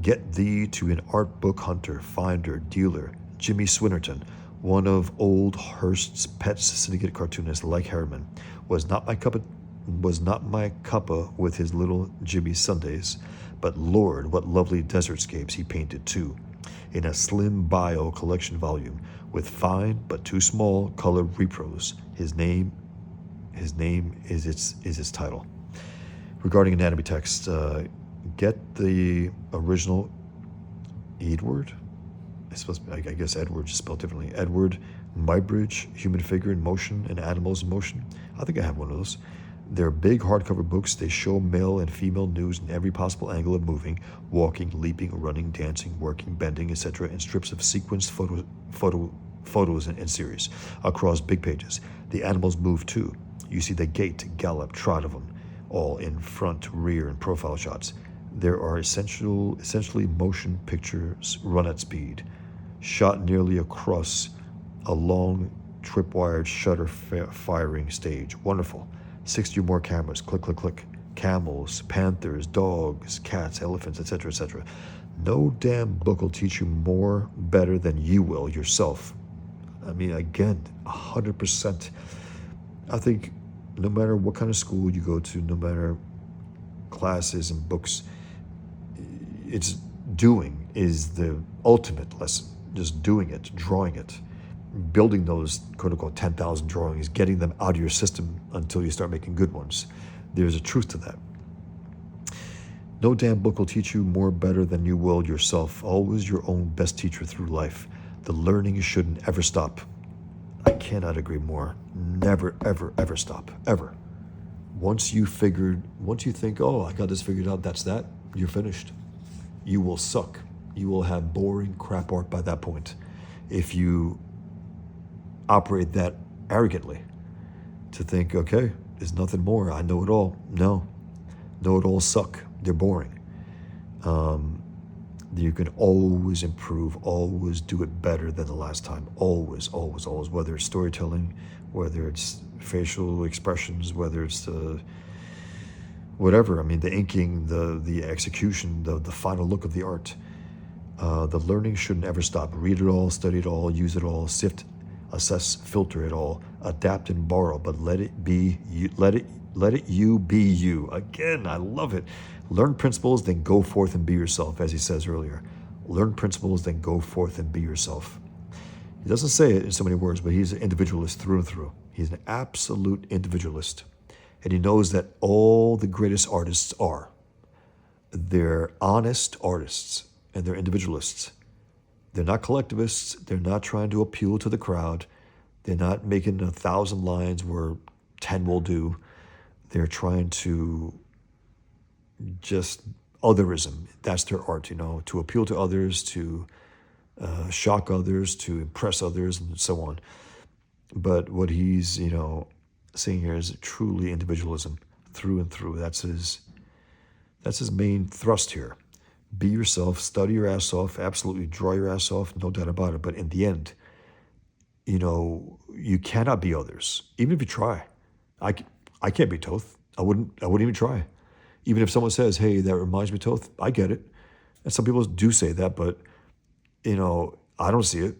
Get thee to an art book hunter, finder, dealer. Jimmy Swinnerton, one of old Hearst's pet syndicate cartoonists like Harriman, was not my cuppa with his little Jimmy Sundays, but Lord, what lovely desertscapes he painted too, in a slim bio collection volume with fine but too small colored repros. His name is its title. Regarding anatomy text, get the original Edward. I guess Edward is spelled differently. Edward Muybridge, Human Figure in Motion and Animals in Motion. I think I have one of those. They're big hardcover books. They show male and female nudes in every possible angle of moving, walking, leaping, running, dancing, working, bending, etc. in strips of sequenced photos and series across big pages. The animals move too. You see the gait, gallop, trot of them, all in front, rear, and profile shots. There are essentially motion pictures run at speed, shot nearly across a long tripwired shutter firing stage. Wonderful. 60 or more cameras, click, click, click. Camels, panthers, dogs, cats, elephants, etc., etc. No damn book will teach you more better than you will yourself. I mean, again, 100%. I think no matter what kind of school you go to, no matter classes and books, it's doing is the ultimate lesson. Just doing it, drawing it, building those quote-unquote 10,000 drawings, getting them out of your system until you start making good ones. There's a truth to that. No damn book will teach you more better than you will yourself. Always your own best teacher through life. The learning shouldn't ever stop. I cannot agree more. Never, ever, ever stop. Ever. Once you think, oh, I got this figured out, that's that, you're finished. You will suck. You will have boring crap art by that point. If you operate that arrogantly, to think, okay, there's nothing more, I know it all. No. Know-it-alls suck. They're boring. You can always improve, always do it better than the last time. Always, always, always. Whether it's storytelling, whether it's facial expressions, whether it's whatever. I mean, the inking, the execution, the final look of the art. The learning shouldn't ever stop. Read it all, study it all, use it all, sift, assess, filter it all, adapt and borrow, but let it be you. Let it you be you. Again, I love it. Learn principles, then go forth and be yourself, as he says earlier. Learn principles, then go forth and be yourself. He doesn't say it in so many words, but he's an individualist through and through. He's an absolute individualist. And he knows that all the greatest artists are. They're honest artists, and they're individualists. They're not collectivists. They're not trying to appeal to the crowd. They're not making 1,000 lines where 10 will do. They're trying to just otherism. That's their art, to appeal to others, to shock others, to impress others, and so on. But what he's, saying here is truly individualism through and through. That's his main thrust here. Be yourself, study your ass off, absolutely draw your ass off, no doubt about it. But in the end, you cannot be others, even if you try. I can't be Toth. I wouldn't even try. Even if someone says, hey, that reminds me of Toth, I get it. And some people do say that, but, I don't see it.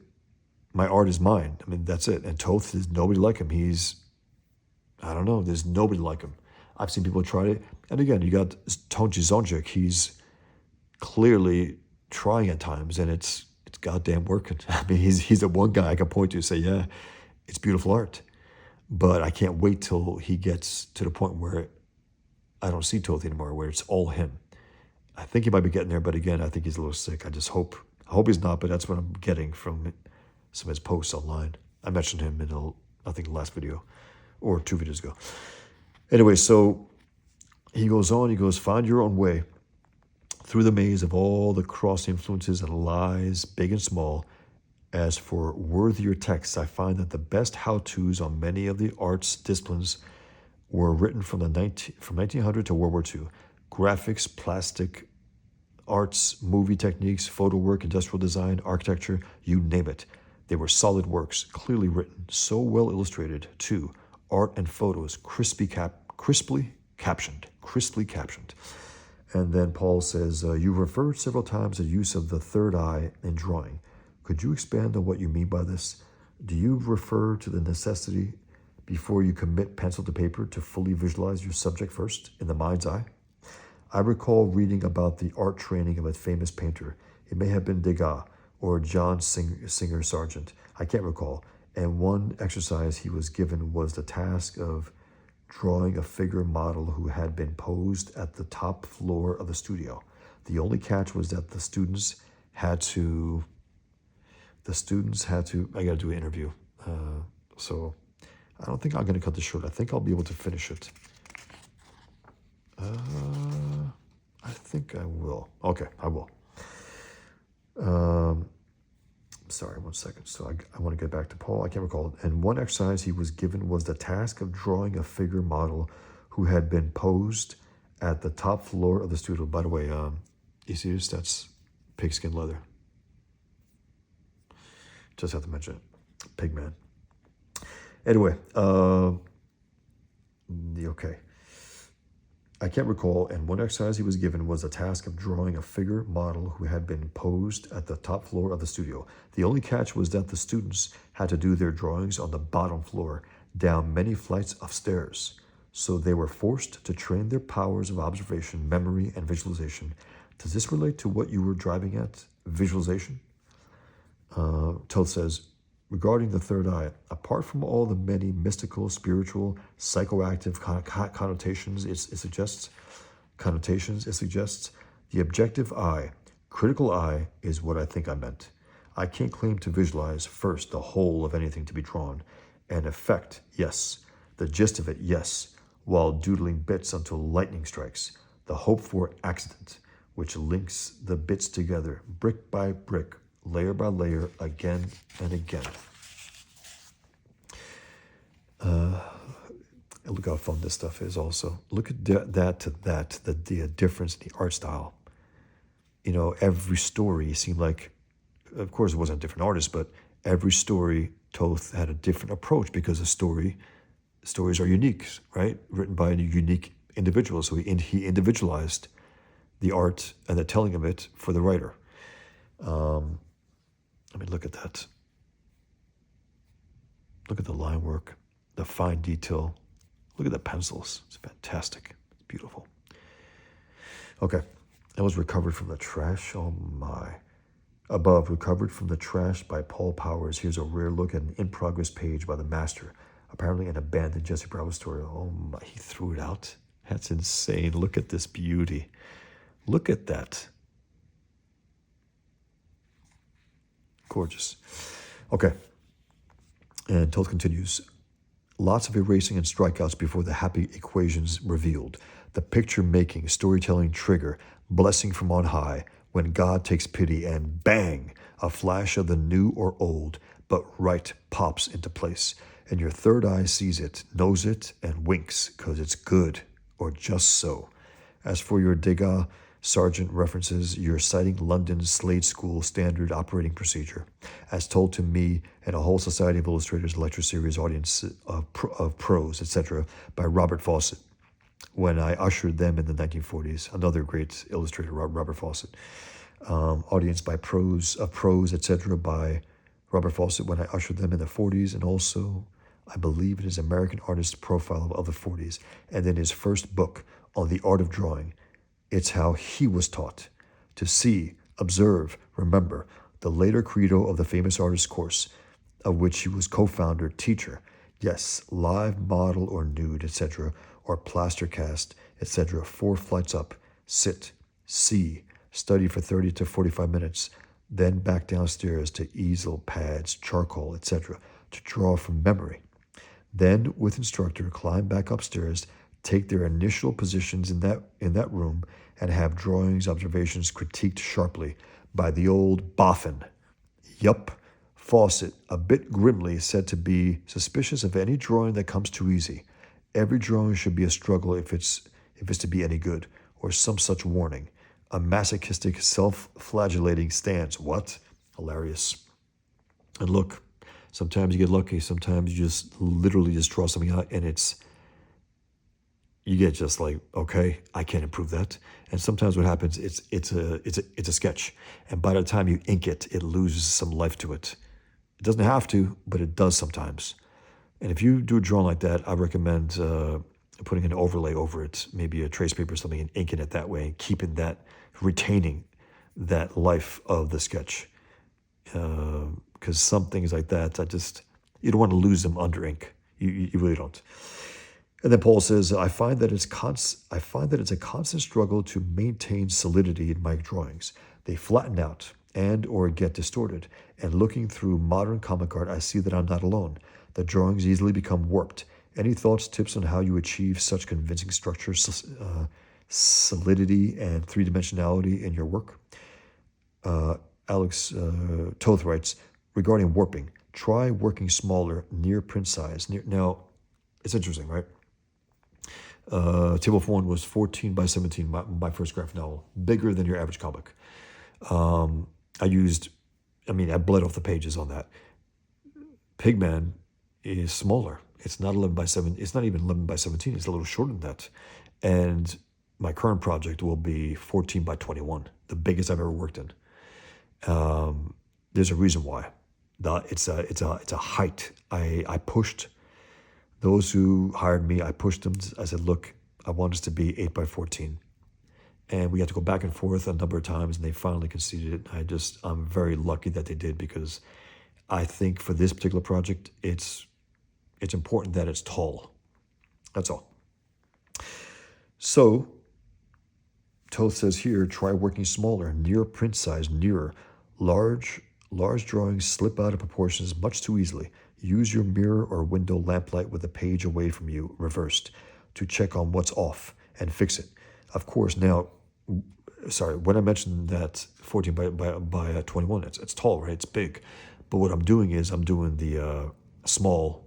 My art is mine. I mean, that's it. And Toth is nobody like him. He's I don't know. There's nobody like him. I've seen people try it. And again, you got Tonji Zonjic. He's clearly trying at times, and it's goddamn working. I mean, he's the one guy I can point to and say, yeah, it's beautiful art. But I can't wait till he gets to the point where I don't see Toth anymore, where it's all him. I think he might be getting there, but again, I think he's a little sick. I hope he's not, but that's what I'm getting from some of his posts online. I mentioned him in I think the last video or 2 videos ago. Anyway, so he goes on, he goes, find your own way through the maze of all the cross influences and lies, big and small. As for worthier texts, I find that the best how-tos on many of the arts disciplines were written from 1900 to World War II. Graphics, plastic arts, movie techniques, photo work, industrial design, architecture, you name it. They were solid works, clearly written, so well illustrated, too. Art and photos crisply captioned. And then Paul says, you referred several times to the use of the third eye in drawing. Could you expand on what you mean by this? Do you refer to the necessity before you commit pencil to paper to fully visualize your subject first in the mind's eye? I recall reading about the art training of a famous painter. It may have been Degas or John Singer Sargent. I can't recall. And one exercise he was given was the task of drawing a figure model who had been posed at the top floor of the studio. The only catch was that the students had to, I gotta do an interview. So I don't think I'm gonna cut this short. I think I'll be able to finish it. I think I will. Okay, I will. Sorry, 1 second. So I want to get back to Paul. I can't recall it. And one exercise he was given was the task of drawing a figure model who had been posed at the top floor of the studio. By the way, you see this? That's pigskin leather. Just have to mention it. Pigman. Anyway, okay. I can't recall, and one exercise he was given was the task of drawing a figure model who had been posed at the top floor of the studio. The only catch was that the students had to do their drawings on the bottom floor, down many flights of stairs. So they were forced to train their powers of observation, memory, and visualization. Does this relate to what you were driving at, visualization? Toth says, regarding the third eye, apart from all the many mystical, spiritual, psychoactive connotations it suggests, the objective eye, critical eye, is what I think I meant. I can't claim to visualize first the whole of anything to be drawn. An effect, yes. The gist of it, yes. While doodling bits until lightning strikes. The hoped-for accident, which links the bits together, brick by brick, layer by layer, again and again. Look how fun this stuff is also. Look at the difference in the art style. You know, every story seemed like, of course it wasn't a different artist, but every story, Toth had a different approach because stories are unique, right? Written by unique individuals. So he individualized the art and the telling of it for the writer. I mean, look at that. Look at the line work, the fine detail. Look at the pencils. It's fantastic. It's beautiful. Okay. That was recovered from the trash. Oh my. Above, recovered from the trash by Paul Powers. Here's a rare look at an in-progress page by the master. Apparently an abandoned Jesse Bravo story. Oh my, he threw it out. That's insane. Look at this beauty. Look at that. Gorgeous. Okay. And Toth continues. Lots of erasing and strikeouts before the happy equations revealed. The picture-making, storytelling trigger, blessing from on high, when God takes pity and bang, a flash of the new or old, but right pops into place. And your third eye sees it, knows it, and winks, 'cause it's good, or just so. As for your Degas Sargent references, you're citing London's Slade School standard operating procedure, as told to me and a whole Society of Illustrators lecture series audience of pros, etc., by Robert Fawcett, when I ushered them in the 1940s. Another great illustrator, Robert Fawcett. Audience by pros, etc., by Robert Fawcett, when I ushered them in the 40s, and also I believe in his American artist profile of the 40s, and then his first book on the art of drawing. It's how he was taught to see, observe, remember, the later credo of the famous artist course, of which he was co-founder, teacher. Yes, live model or nude, etc., or plaster cast, etc., 4 flights up, sit, see, study for 30 to 45 minutes, then back downstairs to easel, pads, charcoal, etc., to draw from memory. Then, with instructor, climb back upstairs, take their initial positions in that room, and have drawings, observations critiqued sharply by the old boffin. Yup, Fawcett, a bit grimly, said to be suspicious of any drawing that comes too easy. Every drawing should be a struggle if it's to be any good, or some such warning. A masochistic, self-flagellating stance. What? Hilarious. And look, sometimes you get lucky. Sometimes you just literally just draw something out, and you get just like, okay, I can't improve that. And sometimes what happens, it's a sketch, and by the time you ink it, it loses some life to it. It doesn't have to, but it does sometimes. And if you do a drawing like that, I recommend putting an overlay over it, maybe a trace paper or something, and inking it that way, and keeping that, retaining that life of the sketch. Because some things like that, you don't want to lose them under ink. You really don't. And then Paul says, I find that it's a constant struggle to maintain solidity in my drawings. They flatten out and or get distorted. And looking through modern comic art, I see that I'm not alone. The drawings easily become warped. Any thoughts, tips on how you achieve such convincing structure, solidity, and three-dimensionality in your work? Alex Toth writes, regarding warping, try working smaller, near print size. Now, it's interesting, right? Table for One was 14 by 17, my first graphic novel, bigger than your average comic. I bled off the pages on that. Pigman is smaller. It's not 11 by 7. It's not even 11 by 17. It's a little shorter than that. And my current project will be 14 by 21, the biggest I've ever worked in. There's a reason why. It's a height. I pushed those who hired me. I pushed them. I said, look, I want us to be 8 by 14. And we had to go back and forth a number of times, and they finally conceded it. I'm very lucky that they did, because I think for this particular project, it's important that it's tall. That's all. So, Toth says here, try working smaller, near print size, nearer. Large drawings slip out of proportions much too easily. Use your mirror or window lamplight with a page away from you, reversed, to check on what's off and fix it. Of course, now, when I mentioned that 14 by 21, it's tall, right? It's big. But what I'm doing is I'm doing the small.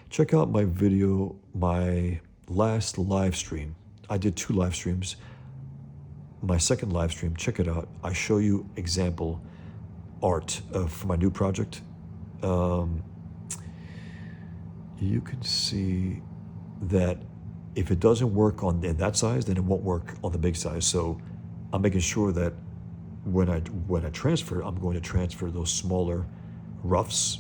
Check out my video, my last live stream. I did 2 live streams. My second live stream, check it out. I show you example art for my new project. You can see that if it doesn't work in that size, then it won't work on the big size. So I'm making sure that when I transfer, I'm going to transfer those smaller roughs,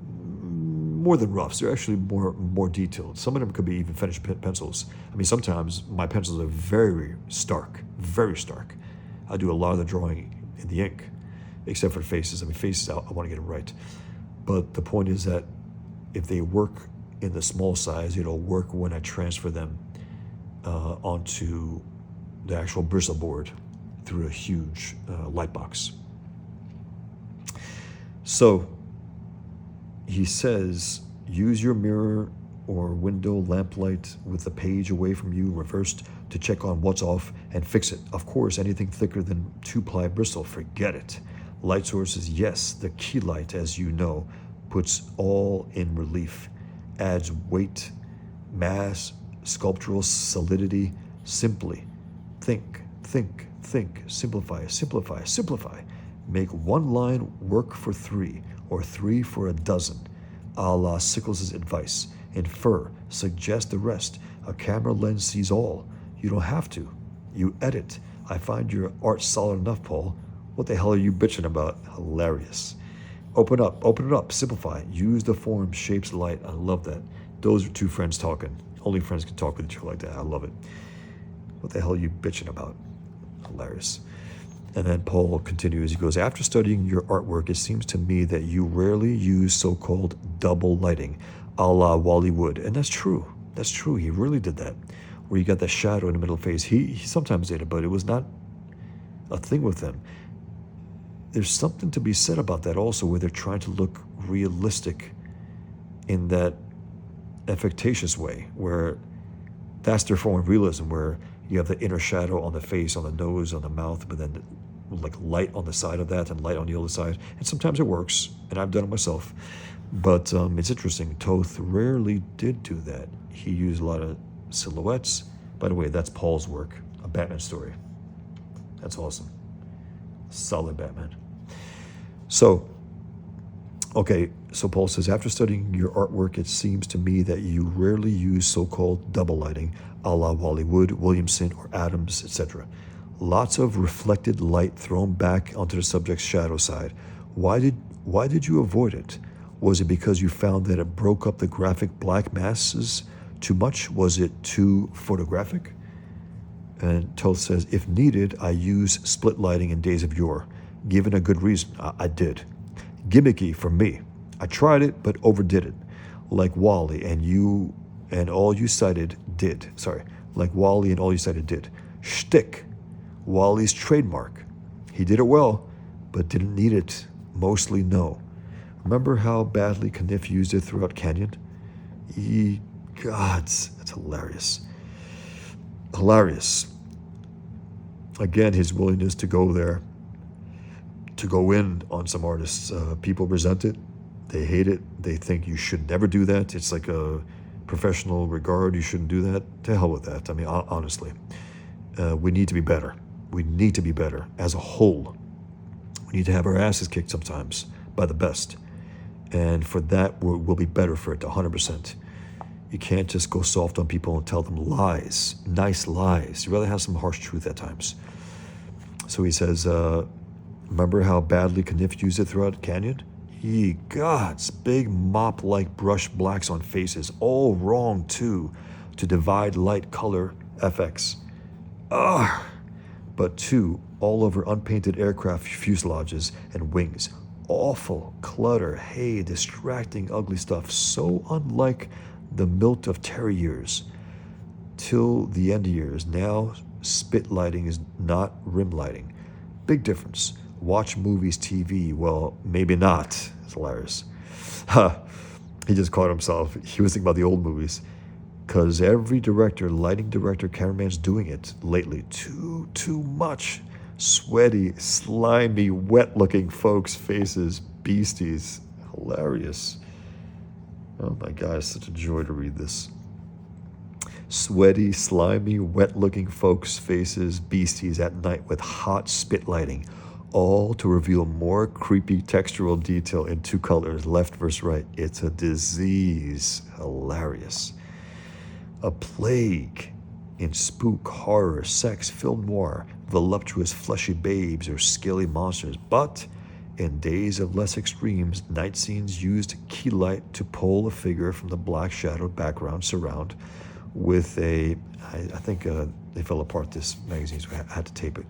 more than roughs. They're actually more detailed. Some of them could be even finished pencils. I mean, sometimes my pencils are very stark, very stark. I do a lot of the drawing in the ink, except for faces. I mean, faces, I want to get them right. But the point is that if they work in the small size, it'll work when I transfer them onto the actual bristle board through a huge light box. So he says, use your mirror or window lamplight with the page away from you, reversed, to check on what's off and fix it. Of course, anything thicker than 2-ply bristle, forget it. Light sources, yes, the key light, as you know, puts all in relief, adds weight, mass, sculptural solidity. Simply think, simplify. Make one line work for 3, or 3 for a dozen, a la Sickles' advice. Infer, suggest the rest. A camera lens sees all. You don't have to. You edit. I find your art solid enough, Paul. What the hell are you bitching about? Hilarious. open it up, simplify. Use the form, shapes, light. I love that. Those are two friends talking. Only friends can talk with each other like that. I love it. What the hell are you bitching about? Hilarious. And then Paul continues. He goes, after studying your artwork, it seems to me that you rarely use so-called double lighting, a la Wally Wood. And that's true. That's true. He really did that. Where you got that shadow in the middle of the face. He sometimes did it, but it was not a thing with him. There's something to be said about that also, where they're trying to look realistic in that affectatious way, where that's their form of realism, where you have the inner shadow on the face, on the nose, on the mouth, but then like light on the side of that and light on the other side. And sometimes it works, and I've done it myself. But it's interesting. Toth rarely did do that. He used a lot of silhouettes. By the way, that's Paul's work, a Batman story. That's awesome. Solid Batman. So Paul says, after studying your artwork, it seems to me that you rarely use so-called double lighting, a la Wally Wood, Williamson, or Adams, etc. Lots of reflected light thrown back onto the subject's shadow side. Why did you avoid it? Was it because you found that it broke up the graphic black masses too much? Was it too photographic? And Toth says, if needed, I use split lighting in days of yore. Given a good reason, I did. Gimmicky for me. I tried it, but overdid it. Like Wally and all you cited did. Like Wally and all you cited did. Shtick. Wally's trademark. He did it well, but didn't need it. Mostly no. Remember how badly Kniff used it throughout Canyon? Gods, that's hilarious. Hilarious. Again, his willingness to go there, to go in on some artists. People resent it. They hate it. They think you should never do that. It's like a professional regard. You shouldn't do that. To hell with that. I mean, honestly. We need to be better. We need to be better as a whole. We need to have our asses kicked sometimes by the best. And for that, we'll be better for it, 100%. You can't just go soft on people and tell them lies, nice lies. You rather have some harsh truth at times. So he says, remember how badly Kniff used it throughout Canyon? Ye gods, big mop-like brush blacks on faces, all wrong too, to divide light color FX. Ugh! But two, all over unpainted aircraft fuselages and wings. Awful clutter, hey, distracting, ugly stuff, so unlike the milt of Terry years. Till the end of years, now spit lighting is not rim lighting. Big difference. Watch movies, TV, well, maybe not. It's hilarious. He just caught himself. He was thinking about the old movies. Because every director, lighting director, cameraman's doing it lately. Too much. Sweaty, slimy, wet-looking folks' faces. Beasties. Hilarious. Oh my God, it's such a joy to read this. Sweaty, slimy, wet-looking folks' faces, beasties at night with hot spit lighting, all to reveal more creepy textural detail in two colors, left versus right. It's a disease. Hilarious. A plague in spook, horror, sex, film noir, voluptuous fleshy babes or scaly monsters, but in days of less extremes, night scenes used key light to pull a figure from the black shadowed background surround with a, I think they fell apart this magazine, so I had to tape it,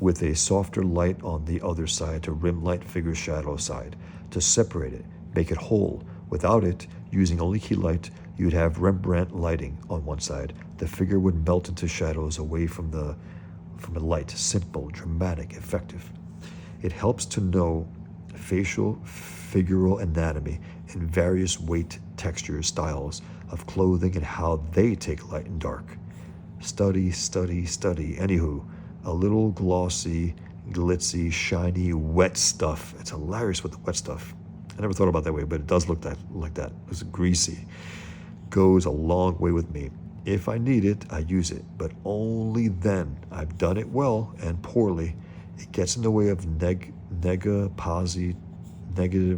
with a softer light on the other side to rim light figure's shadow side, to separate it, make it whole. Without it, using only key light, you'd have Rembrandt lighting on one side. The figure would melt into shadows away from the light. Simple, dramatic, effective. It helps to know facial, figural anatomy and various weight, textures, styles of clothing and how they take light and dark. Study. Anywho, a little glossy, glitzy, shiny, wet stuff. It's hilarious with the wet stuff. I never thought about it that way, but it does look like that. It's greasy. Goes a long way with me. If I need it, I use it, but only then. I've done it well and poorly. It gets in the way of negative,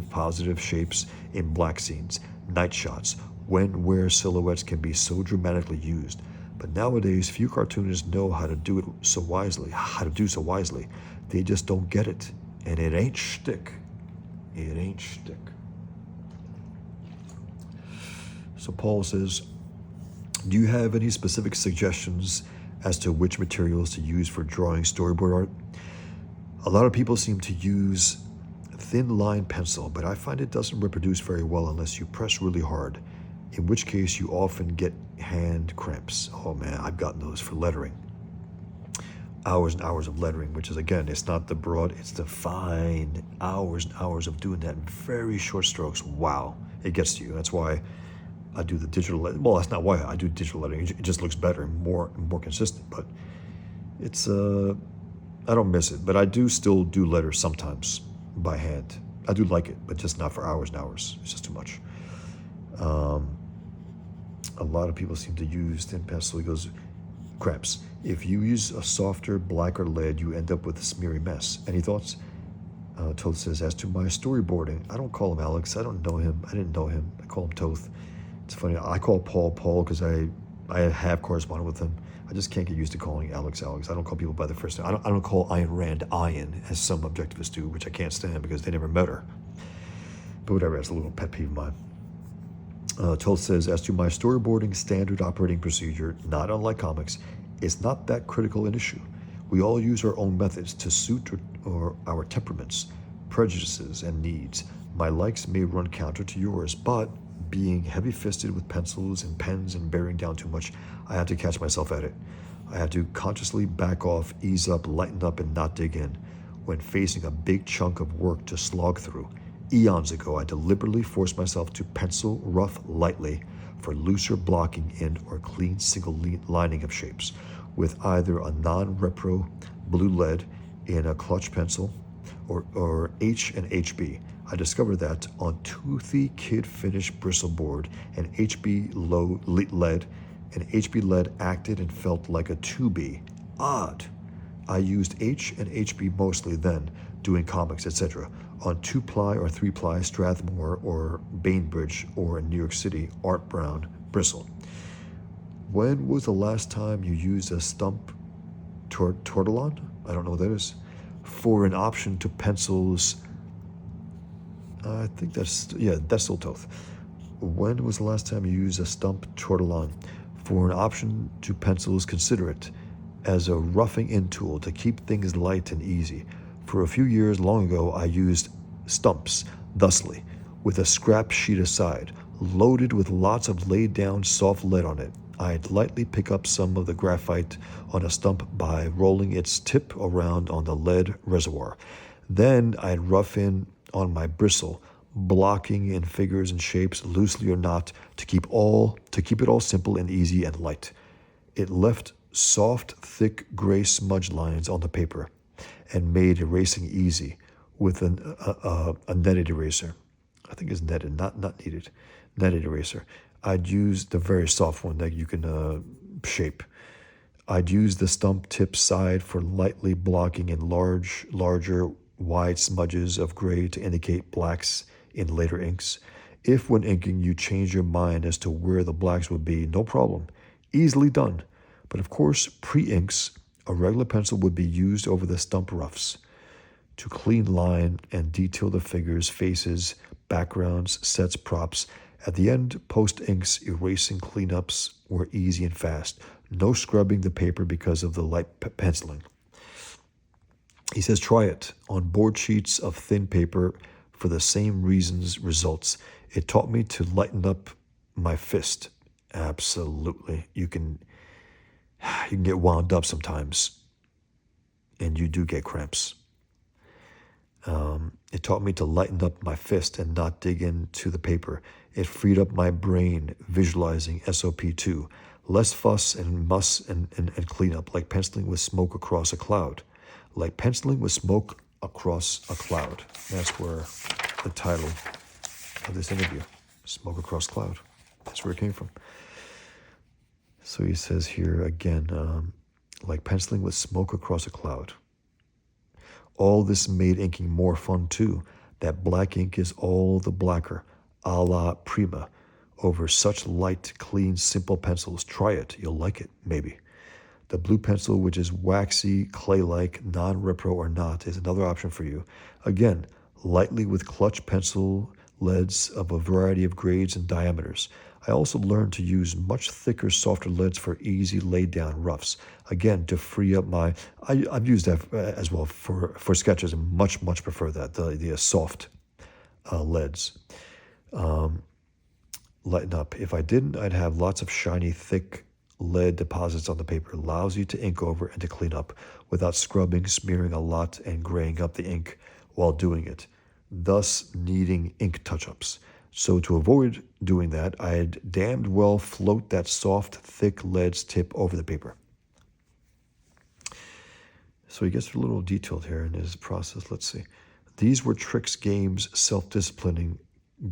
positive shapes in black scenes, night shots, where silhouettes can be so dramatically used. But nowadays, few cartoonists know how to do so wisely. They just don't get it, and it ain't shtick. It ain't shtick. So Paul says, do you have any specific suggestions as to which materials to use for drawing storyboard art? A lot of people seem to use thin line pencil, but I find it doesn't reproduce very well unless you press really hard, in which case you often get hand cramps. Oh man, I've gotten those for lettering. Hours and hours of lettering, which is, again, it's not the broad, it's the fine. Hours and hours of doing that in very short strokes. Wow, it gets to you. That's why I do the digital. Well, that's not why I do digital lettering. It just looks better and more consistent. But it's I don't miss it. But I do still do letters sometimes by hand. I do like it, but just not for hours and hours. It's just too much. A lot of people seem to use thin pencil. He goes, cramps. If you use a softer, blacker lead, you end up with a smeary mess. Any thoughts? Toth says, as to my storyboarding, I don't call him Alex. I don't know him. I didn't know him. I call him Toth. It's funny. I call Paul because I have corresponded with him. I just can't get used to calling Alex. I don't call people by their first name. I don't call Ayn Rand Ayn, as some objectivists do, which I can't stand because they never met her. But whatever, that's a little pet peeve of mine. Toth says, as to my storyboarding standard operating procedure, not unlike comics, it's not that critical an issue. We all use our own methods to suit or our temperaments, prejudices, and needs. My likes may run counter to yours, but being heavy-fisted with pencils and pens and bearing down too much, I have to catch myself at it. I have to consciously back off, ease up, lighten up, and not dig in when facing a big chunk of work to slog through. Eons ago, I deliberately forced myself to pencil rough lightly for looser blocking in or clean single lining of shapes with either a non-repro blue lead in a clutch pencil or H and HB. I discovered that on toothy kid finish bristle board and HB low lead, and HB lead acted and felt like a 2B. Odd. I used H and HB mostly then, doing comics, etc. on 2-ply or 3-ply Strathmore or Bainbridge or in New York City, Art Brown bristle. When was the last time you used a stump tortillon? I don't know what that is. For an option to pencils, I think that's still Toth. When was the last time you used a stump tortillon? For an option to pencils, consider it as a roughing in tool to keep things light and easy. For a few years long ago, I used stumps, thusly, with a scrap sheet aside, loaded with lots of laid down soft lead on it. I'd lightly pick up some of the graphite on a stump by rolling its tip around on the lead reservoir. Then I'd rough in on my bristle, blocking in figures and shapes, loosely or not, to keep it all simple and easy and light. It left soft, thick gray smudge lines on the paper and made erasing easy with a netted eraser. I think it's netted, not needed. Netted eraser. I'd use the very soft one that you can shape. I'd use the stump tip side for lightly blocking in larger, wide smudges of gray to indicate blacks in later inks. If when inking you change your mind as to where the blacks would be, no problem. Easily done. But of course, pre-inks, a regular pencil would be used over the stump roughs to clean line and detail the figures, faces, backgrounds, sets, props. At the end, post-inks, erasing cleanups were easy and fast. No scrubbing the paper because of the light penciling. He says, try it on board sheets of thin paper for the same reasons results. It taught me to lighten up my fist. Absolutely. You can get wound up sometimes, and you do get cramps. It taught me to lighten up my fist and not dig into the paper. It freed up my brain visualizing SOP2. Less fuss and muss and cleanup, like penciling with smoke across a cloud. Like penciling with smoke across a cloud. That's where the title of this interview, Smoke Across Cloud. That's where it came from. So he says here again, like penciling with smoke across a cloud. All this made inking more fun too. That black ink is all the blacker, a la Prima, over such light, clean, simple pencils. Try it. You'll like it, maybe. The blue pencil, which is waxy, clay-like, non-repro or not, is another option for you. Again, lightly with clutch pencil leads of a variety of grades and diameters. I also learned to use much thicker, softer leads for easy laid down roughs. Again, to free up my, I've used that as well for sketches and much prefer that, the soft leads. Lighten up. If I didn't, I'd have lots of shiny, thick lead deposits on the paper. Allows you to ink over and to clean up without scrubbing, smearing a lot, and graying up the ink while doing it, thus needing ink touch-ups. So to avoid doing that, I'd damned well float that soft, thick lead's tip over the paper. So he gets a little detailed here in his process. Let's see. These were tricks, games, self-disciplining,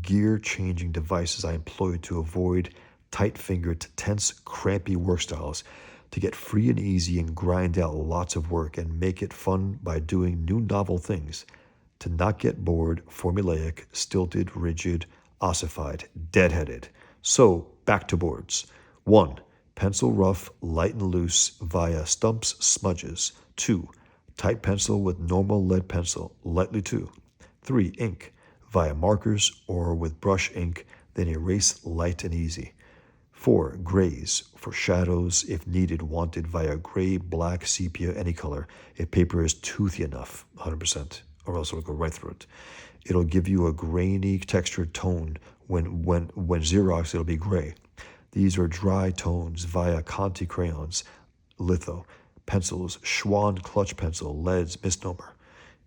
gear-changing devices I employed to avoid tight-fingered, tense, crampy work styles, to get free and easy and grind out lots of work and make it fun by doing new novel things, to not get bored, formulaic, stilted, rigid, ossified, deadheaded. So, back to boards. 1. Pencil rough, light and loose via stumps, smudges. 2. Tight pencil with normal lead pencil, lightly too. 3. Ink, via markers or with brush ink, then erase light and easy. 4. Grays, for shadows if needed, wanted via gray, black, sepia, any color, if paper is toothy enough, 100%, or else it'll go right through it. It'll give you a grainy textured tone. When Xerox, it'll be gray. These are dry tones via Conti crayons, litho, pencils, Schwann clutch pencil, leads, misnomer,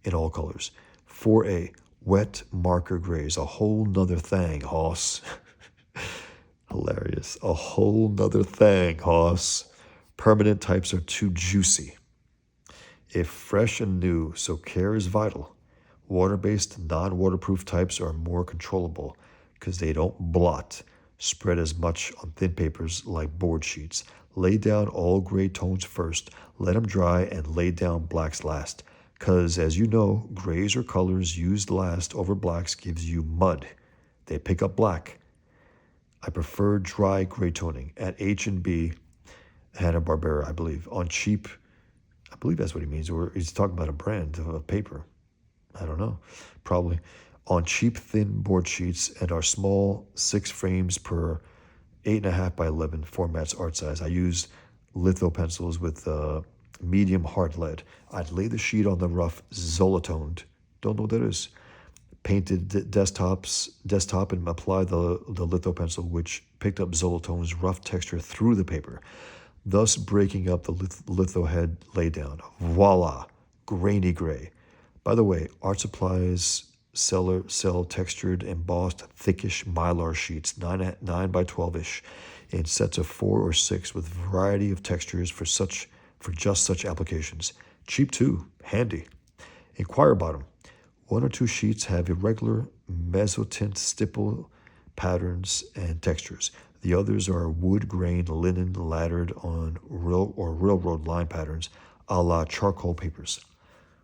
in all colors. 4A, wet marker grays, a whole nother thing, hoss. Hilarious. A whole nother thing, hoss. Permanent types are too juicy. If fresh and new, so care is vital. Water-based, non-waterproof types are more controllable because they don't blot. Spread as much on thin papers like board sheets. Lay down all gray tones first, let them dry, and lay down blacks last. Because, as you know, grays or colors used last over blacks gives you mud. They pick up black. I prefer dry gray toning at H&B, Hanna-Barbera, I believe, on cheap, I believe that's what he means, or he's talking about a brand of paper. I don't know, probably. On cheap, thin board sheets and our small 6 frames per 8.5 by 11 formats art size. I use litho pencils with medium hard lead. I'd lay the sheet on the rough Zolatoned, don't know what that is, painted desktop and apply the litho pencil, which picked up Zolatone's rough texture through the paper, thus breaking up the litho head laydown. Voila, grainy gray. By the way, art supplies sell textured, embossed, thickish mylar sheets, 9 by 12-ish, in sets of 4 or 6 with variety of textures for just such applications. Cheap too, handy. Inquire about them. 1 or 2 sheets have irregular mezzotint stipple patterns and textures. The others are wood grain, linen, laddered on railroad line patterns, a la charcoal papers.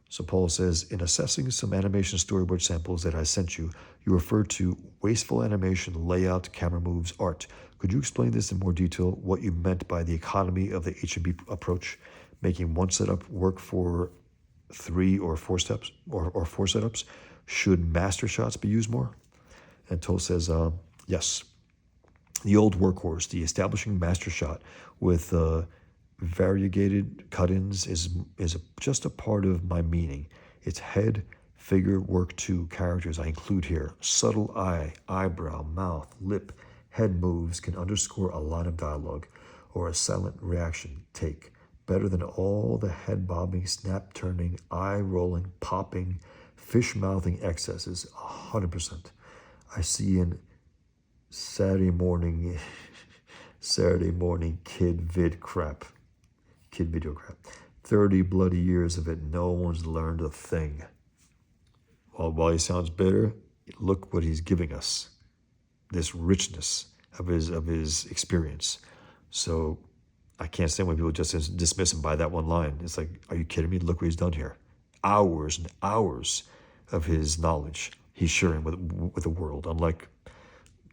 So Paul says, in assessing some animation storyboard samples that I sent you, you referred to wasteful animation, layout, camera moves, art. Could you explain this in more detail, what you meant by the economy of the H&B approach, making one setup work for 3 or 4 steps, or 4 setups? Should master shots be used more? And Toth says, yes. The old workhorse, the establishing master shot with variegated cut-ins is just a part of my meaning. It's head, figure, work too, characters I include here. Subtle eye, eyebrow, mouth, lip, head moves can underscore a line of dialogue or a silent reaction take. Better than all the head bobbing, snap turning, eye rolling, popping, fish mouthing excesses, 100%. I see in Saturday morning kid video crap. 30 bloody years of it, no one's learned a thing. While he sounds bitter, look what he's giving us. This richness of his experience. So I can't stand when people just dismiss him by that one line. It's like, are you kidding me? Look what he's done here. Hours and hours of his knowledge he's sharing with the world. Unlike,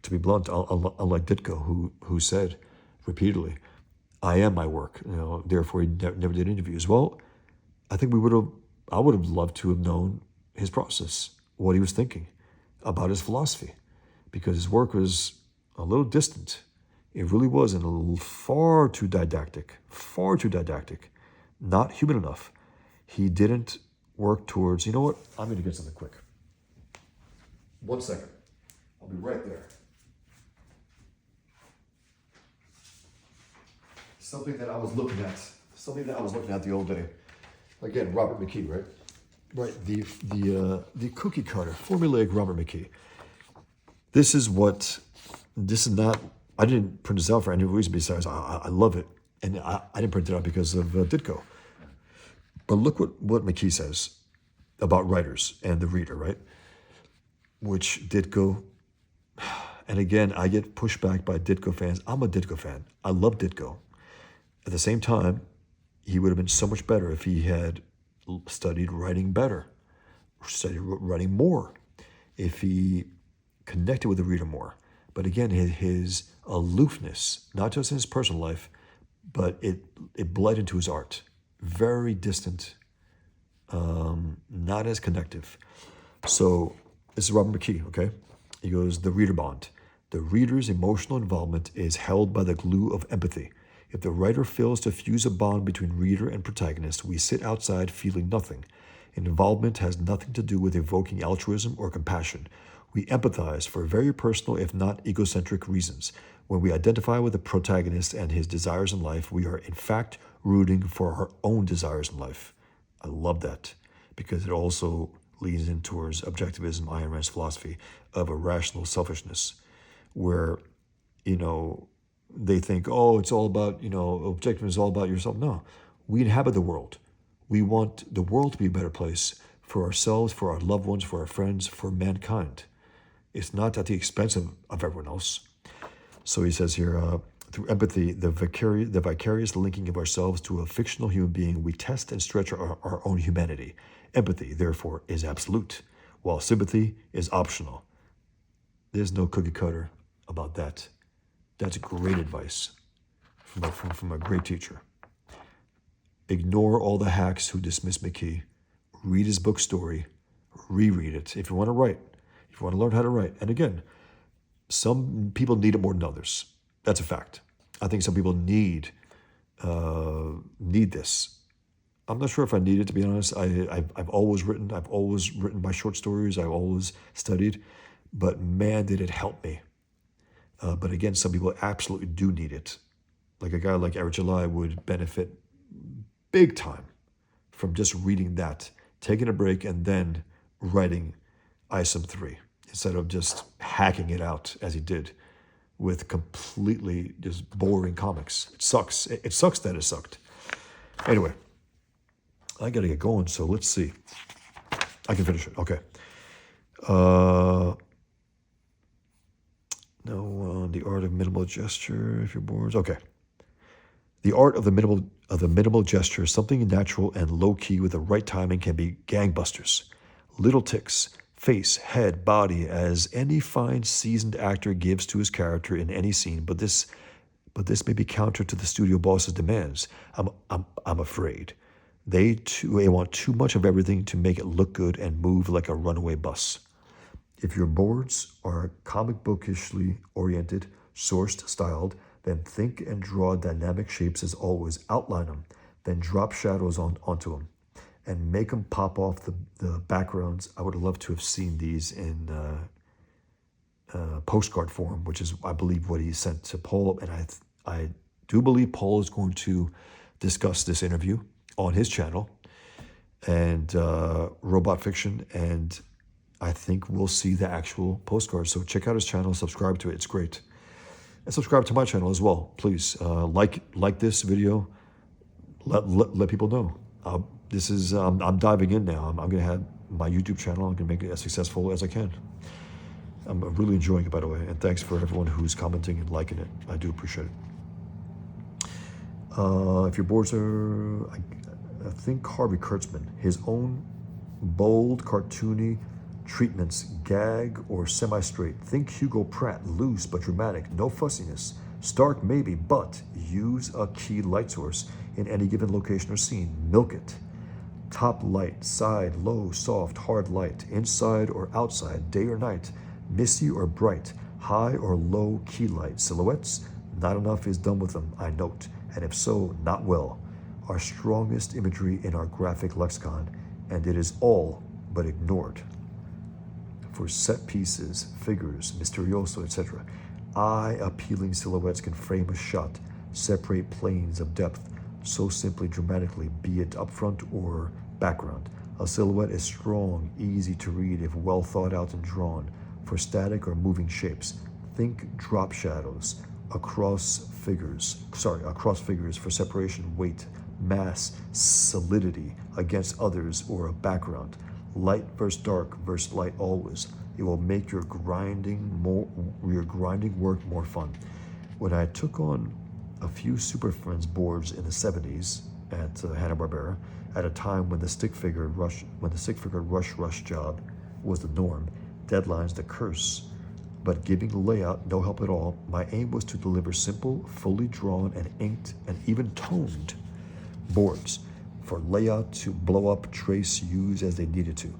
to be blunt, unlike Ditko, who said repeatedly, I am my work. Therefore he never did interviews. Well, I think I would have loved to have known his process. what he was thinking about his philosophy, because his work was a little distant. It really was, and a little far too didactic, not human enough. He didn't work towards, you know what? I'm going to get something quick. 1 second. I'll be right there. Something that I was looking at the other day. Again, Robert McKee, right? Right, the cookie cutter, formulaic Robert McKee. This is not, I didn't print this out for any reason besides I love it. And I didn't print it out because of Ditko. But look what McKee says about writers and the reader, right? Which Ditko, and again, I get pushed back by Ditko fans. I'm a Ditko fan. I love Ditko. At the same time, he would have been so much better if he had studied writing better, studied writing more, if he connected with the reader more. But again, his aloofness, not just in his personal life, but it bled into his art. Very distant, not as connective. So this is Robert McKee, okay? He goes, the reader bond. The reader's emotional involvement is held by the glue of empathy. If the writer fails to fuse a bond between reader and protagonist, we sit outside feeling nothing. Involvement has nothing to do with evoking altruism or compassion. We empathize for very personal, if not egocentric, reasons. When we identify with the protagonist and his desires in life, we are in fact rooting for our own desires in life. I love that, because it also leads in towards objectivism, Ayn Rand's philosophy of irrational selfishness, where, they think, oh, it's all about, objectivism is all about yourself. No, we inhabit the world. We want the world to be a better place for ourselves, for our loved ones, for our friends, for mankind. It's not at the expense of everyone else. So he says here, through empathy, the vicarious linking of ourselves to a fictional human being, we test and stretch our own humanity. Empathy, therefore, is absolute, while sympathy is optional. There's no cookie cutter about that. That's great advice from a great teacher. Ignore all the hacks who dismiss McKee. Read his book Story. Reread it if you want to write. If you want to learn how to write. And again, some people need it more than others. That's a fact. I think some people need this. I'm not sure if I need it, to be honest. I've always written. I've always written my short stories. I've always studied. But man, did it help me. But again, some people absolutely do need it. Like a guy like Eric July would benefit big time from just reading that, taking a break, and then writing ISOM 3 instead of just hacking it out as he did with completely just boring comics. It sucks. It sucks that it sucked. Anyway, I got to get going, so let's see. I can finish it. Okay. The art of minimal gesture, if you're bored. Okay. The art of the minimal gesture, something natural and low-key with the right timing, can be gangbusters. Little ticks, face, head, body, as any fine seasoned actor gives to his character in any scene, but this may be counter to the studio boss's demands. I'm afraid. They want too much of everything to make it look good and move like a runaway bus. If your boards are comic bookishly oriented, sourced, styled, then think and draw dynamic shapes as always. Outline them, then drop shadows onto them, and make them pop off the backgrounds. I would love to have seen these in postcard form, which is, I believe, what he sent to Paul. And I do believe Paul is going to discuss this interview on his channel and Robot Fiction, and I think we'll see the actual postcards. So check out his channel, subscribe to it. It's great. And subscribe to my channel as well, please. Like this video. Let people know. I'm diving in now. I'm going to have my YouTube channel. I'm going to make it as successful as I can. I'm really enjoying it, by the way. And thanks for everyone who's commenting and liking it. I do appreciate it. If your boards are, I think Harvey Kurtzman, his own bold, cartoony treatments, gag or semi-straight. Think Hugo Pratt, loose but dramatic, no fussiness. Stark maybe, but use a key light source in any given location or scene. Milk it. Top light, side, low, soft, hard light, inside or outside, day or night, misty or bright, high or low key light, silhouettes, not enough is done with them, I note, and if so, not well. Our strongest imagery in our graphic lexicon, and it is all but ignored. For set pieces, figures, misterioso, etc., eye-appealing silhouettes can frame a shot, separate planes of depth, so simply dramatically, be it upfront or background. A silhouette is strong, easy to read if well thought out and drawn. For static or moving shapes, think drop shadows, across figures for separation, weight, mass, solidity against others or a background. Light versus dark versus light always. It will make your grinding work more fun. When I took on a few Super Friends boards in the 70s at Hanna-Barbera, at a time when the stick figure rush job was the norm, deadlines the curse, but giving the layout no help at all, my aim was to deliver simple, fully drawn and inked and even toned boards for layout to blow up, trace, use as they needed to.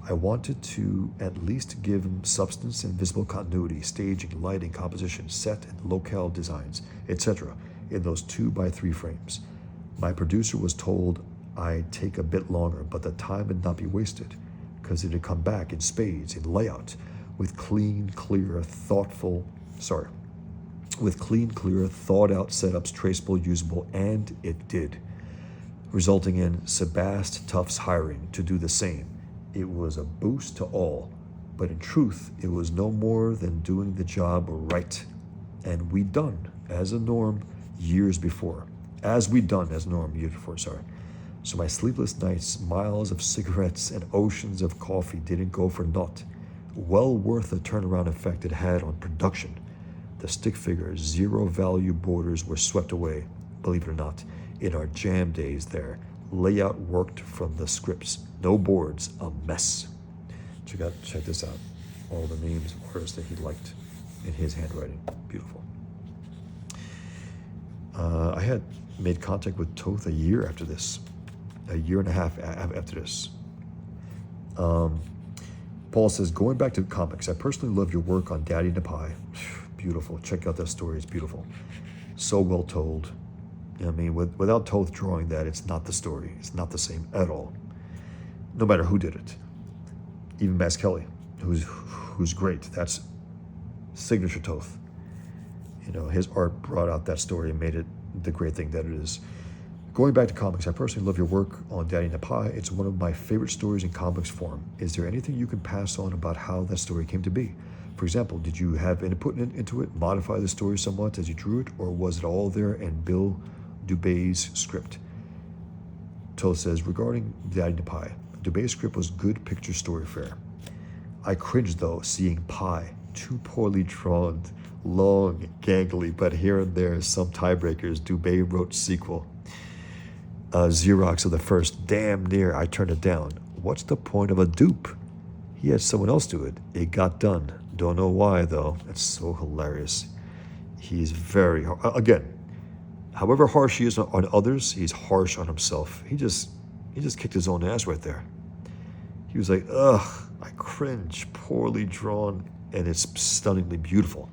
I wanted to at least give them substance and visible continuity, staging, lighting, composition, set and locale designs, etc. in those 2x3 frames. My producer was told I'd take a bit longer, but the time would not be wasted because it had come back in spades in layout with clean, clear, thought out setups, traceable, usable, and it did, resulting in Sebast Tough's hiring to do the same. It was a boost to all, but in truth, it was no more than doing the job right. And we'd done as a norm years before. So my sleepless nights, miles of cigarettes, and oceans of coffee didn't go for naught. Well worth the turnaround effect it had on production. The stick figures, zero-value borders were swept away, believe it or not, in our jam days there. Layout worked from the scripts. No boards, a mess. Check this out. All the names of artists that he liked in his handwriting. Beautiful. I had made contact with Toth a year after this. A year and a half after this. Paul says, going back to comics, I personally love your work on Daddy in the Pie. Beautiful. Check out that story. It's beautiful. So well told. I mean, without Toth drawing that, it's not the story. It's not the same at all. No matter who did it. Even Max Kelly, who's great. That's signature Toth. You know, his art brought out that story and made it the great thing that it is. Going back to comics, I personally love your work on Daddy in the Pie. It's one of my favorite stories in comics form. Is there anything you can pass on about how that story came to be? For example, did you have input into it, modify the story somewhat as you drew it, or was it all there in Bill Dubé's script? Toth says, regarding Daddy in the Pie, Dubé's script was good picture story fare. I cringed though, seeing Pie, too poorly drawn, long, gangly, but here and there some tiebreakers. Dubé wrote sequel. Xerox of the first, damn near I turned it down. What's the point of a dupe? He had someone else do it. It got done. Don't know why though. That's so hilarious. He's very again, however harsh he is on others, he's harsh on himself. He just kicked his own ass right there. He was like, ugh, I cringe, poorly drawn, and it's stunningly beautiful.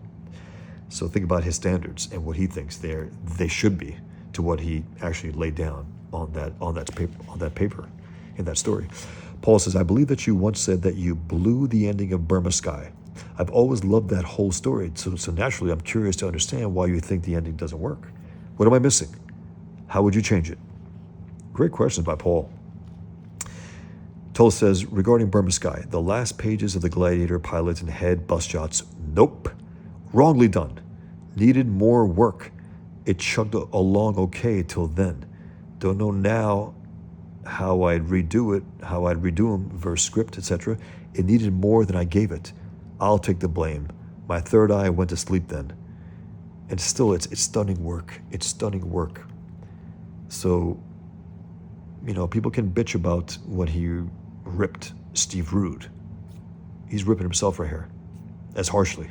So think about his standards and what he thinks they should be to what he actually laid down on that paper in that story. Paul says, I believe that you once said that you blew the ending of Burma Sky. I've always loved that whole story, so naturally I'm curious to understand why you think the ending doesn't work. What am I missing? How would you change it? Great questions by Paul. Toth says, regarding Burma Sky, the last pages of the Gladiator pilot and head bus shots, nope. Wrongly done. Needed more work. It chugged along okay till then. Don't know now how I'd redo them, verse script, etc. It needed more than I gave it. I'll take the blame. My third eye went to sleep then. And still, it's stunning work. It's stunning work. So, people can bitch about when he ripped Steve Rude. He's ripping himself right here, as harshly.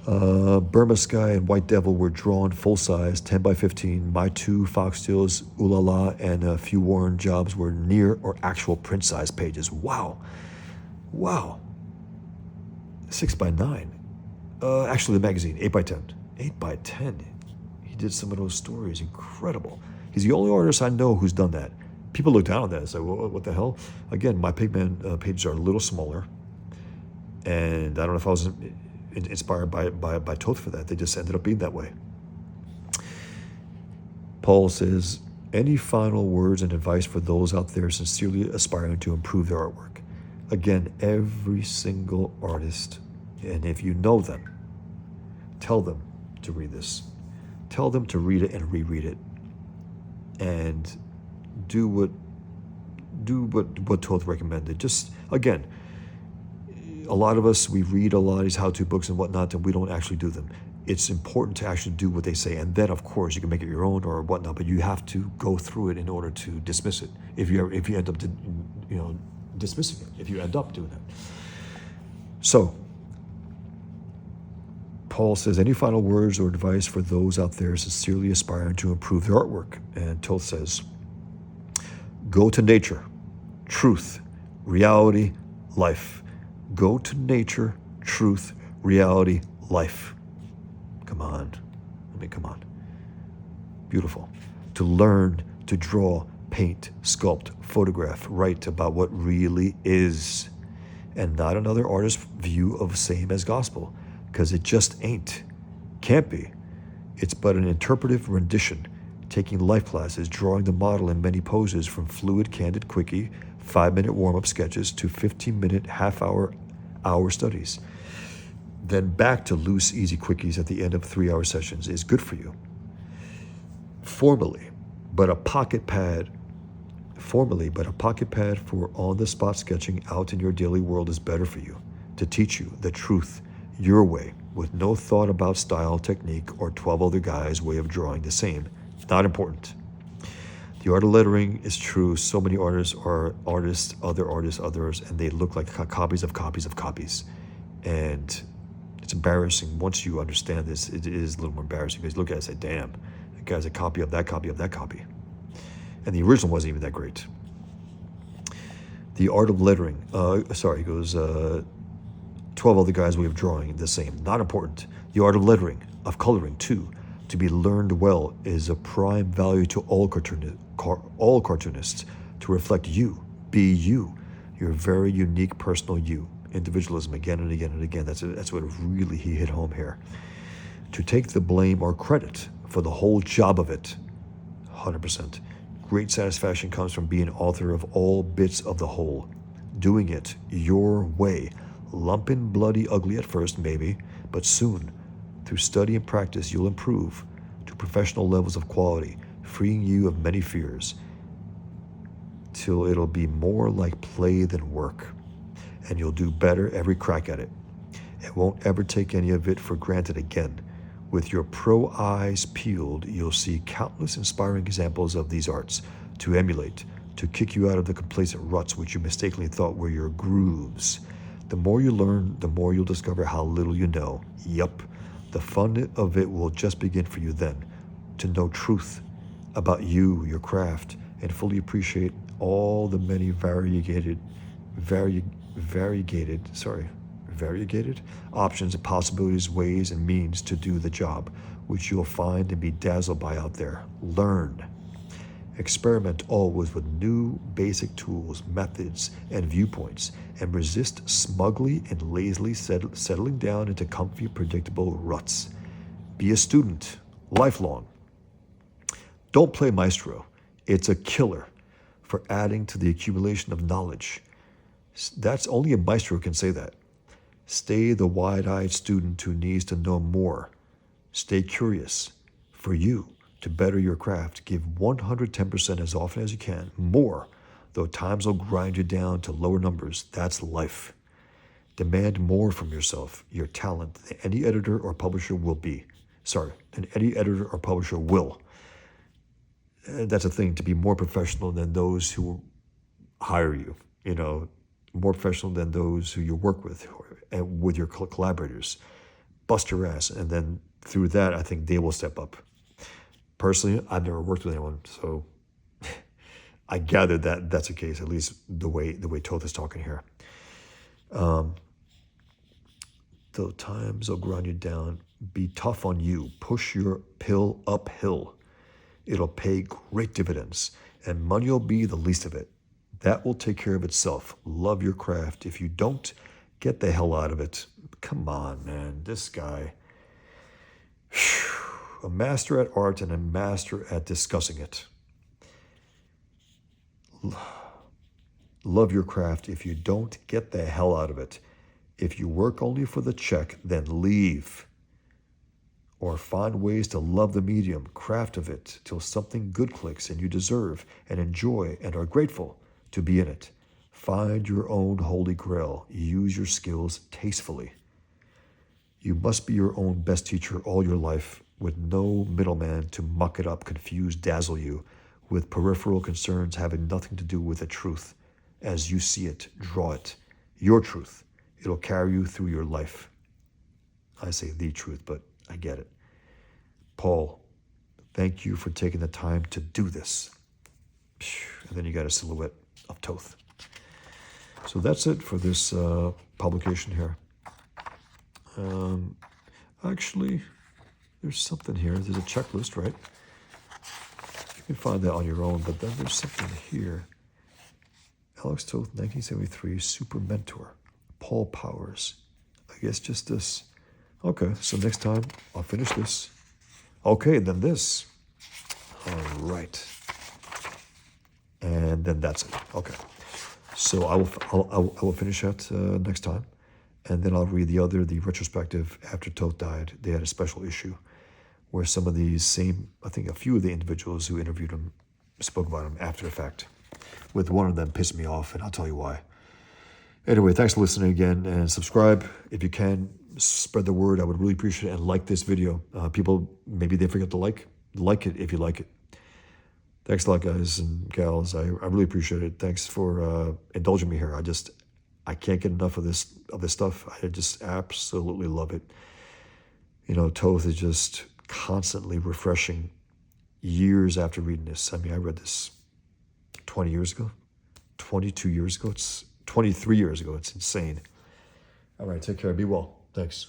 Burma Sky and White Devil were drawn full size, 10 by 15. My two Foxtails, Ooh La La, and a few Warren Jobs were near or actual print size pages. Wow. Wow. 6 by 9. Actually, the magazine, 8 by 10. 8 by 10. He did some of those stories. Incredible. He's the only artist I know who's done that. People look down on that and say, well, what the hell? Again, my Pigman pages are a little smaller. And I don't know if I was inspired by Toth for that. They just ended up being that way. Paul says, any final words and advice for those out there sincerely aspiring to improve their artwork? Again, every single artist, and if you know them, tell them to read this. Tell them to read it and reread it. And do what Toth recommended. Just, again, a lot of us, we read a lot of these how-to books and whatnot, and we don't actually do them. It's important to actually do what they say, and then, of course, you can make it your own or whatnot, but you have to go through it in order to dismiss it. If you end up, dismissing it, if you end up doing that. So, Paul says, any final words or advice for those out there sincerely aspiring to improve their artwork? And Toth says, go to nature, truth, reality, life. Go to nature, truth, reality, life. Come on. Come on. Beautiful. To learn, to draw, paint, sculpt, photograph, write about what really is, and not another artist's view of same as gospel, because it just ain't. Can't be. It's but an interpretive rendition, taking life classes, drawing the model in many poses, from fluid, candid quickie, 5-minute warm-up sketches to 15-minute, half-hour studies. Then back to loose, easy quickies at the end of 3-hour sessions is good for you. Formally, but a pocket pad for on-the-spot sketching out in your daily world is better for you, to teach you the truth your way, with no thought about style, technique, or 12 other guys' way of drawing the same. Not important. The art of lettering is true. So many artists are artists, others, and they look like copies of copies of copies. And it's embarrassing. Once you understand this, it is a little more embarrassing, because you look at it and say, damn, that guy's a copy of that copy of that copy. And the original wasn't even that great. The art of lettering, he goes, 12 other guys' way of drawing the same. Not important. The art of lettering, of coloring too, to be learned well, is a prime value to all cartoonists, to reflect you, be you, your very unique personal you. Individualism again and again and again. That's what really he hit home here. To take the blame or credit for the whole job of it, 100%. Great satisfaction comes from being author of all bits of the whole, doing it your way, lumping, bloody, ugly at first, maybe, but soon, through study and practice, you'll improve to professional levels of quality, freeing you of many fears, till it'll be more like play than work, and you'll do better every crack at it. It won't ever take any of it for granted again. With your pro eyes peeled, you'll see countless inspiring examples of these arts to emulate, to kick you out of the complacent ruts which you mistakenly thought were your grooves. The more you learn, the more you'll discover how little you know. Yup, the fun of it will just begin for you then, to know truth about you, your craft, and fully appreciate all the many variegated options and possibilities, ways, and means to do the job, which you'll find and be dazzled by out there. Learn. Experiment always with new basic tools, methods, and viewpoints, and resist smugly and lazily settling down into comfy, predictable ruts. Be a student, lifelong. Don't play maestro. It's a killer for adding to the accumulation of knowledge. That's only a maestro can say that. Stay the wide-eyed student who needs to know more. Stay curious. For you, to better your craft, give 110% as often as you can. More, though times will grind you down to lower numbers. That's life. Demand more from yourself, your talent, than any editor or publisher will. That's a thing, to be more professional than those who hire you, more professional than those who you work with and with your collaborators. bust your ass. And then through that, I think they will step up. Personally, I've never worked with anyone, so I gathered that that's the case, at least the way Toth is talking here. Though times will grind you down, be tough on you. Push your pill uphill. It'll pay great dividends, and money will be the least of it. That will take care of itself. Love your craft. If you don't, get the hell out of it. Come on, man. This guy. A master at art and a master at discussing it. Love your craft. If you don't, get the hell out of it. If you work only for the check, then leave. Or find ways to love the medium, craft of it, till something good clicks and you deserve and enjoy and are grateful to be in it. Find your own holy grail. Use your skills tastefully. You must be your own best teacher all your life, with no middleman to muck it up, confuse, dazzle you, with peripheral concerns having nothing to do with the truth. As you see it, draw it. Your truth. It'll carry you through your life. I say the truth, but I get it. Paul, thank you for taking the time to do this. And then you got a silhouette of Toth. So that's it for this publication here. Actually, there's something here. There's a checklist, right? You can find that on your own, but then there's something here. Alex Toth, 1973, Super Mentor. Paul Powers. I guess just this. Okay, so next time I'll finish this. Okay, then this. All right. And then that's it. Okay. So I will finish that next time. And then I'll read the retrospective after Toth died. They had a special issue where some of these same, I think a few of the individuals who interviewed him spoke about him after the fact. With one of them pissed me off, and I'll tell you why. Anyway, thanks for listening again, and subscribe if you can. Spread the word. I would really appreciate it. And like this video. People, maybe they forget to like it if you like it. Thanks a lot, guys and gals. I really appreciate it. Thanks for indulging me here. I can't get enough of this stuff. I just absolutely love it. You know, Toth is just constantly refreshing years after reading this. I mean, I read this 20 years ago, 22 years ago. It's 23 years ago. It's insane. All right, take care. Be well. Thanks.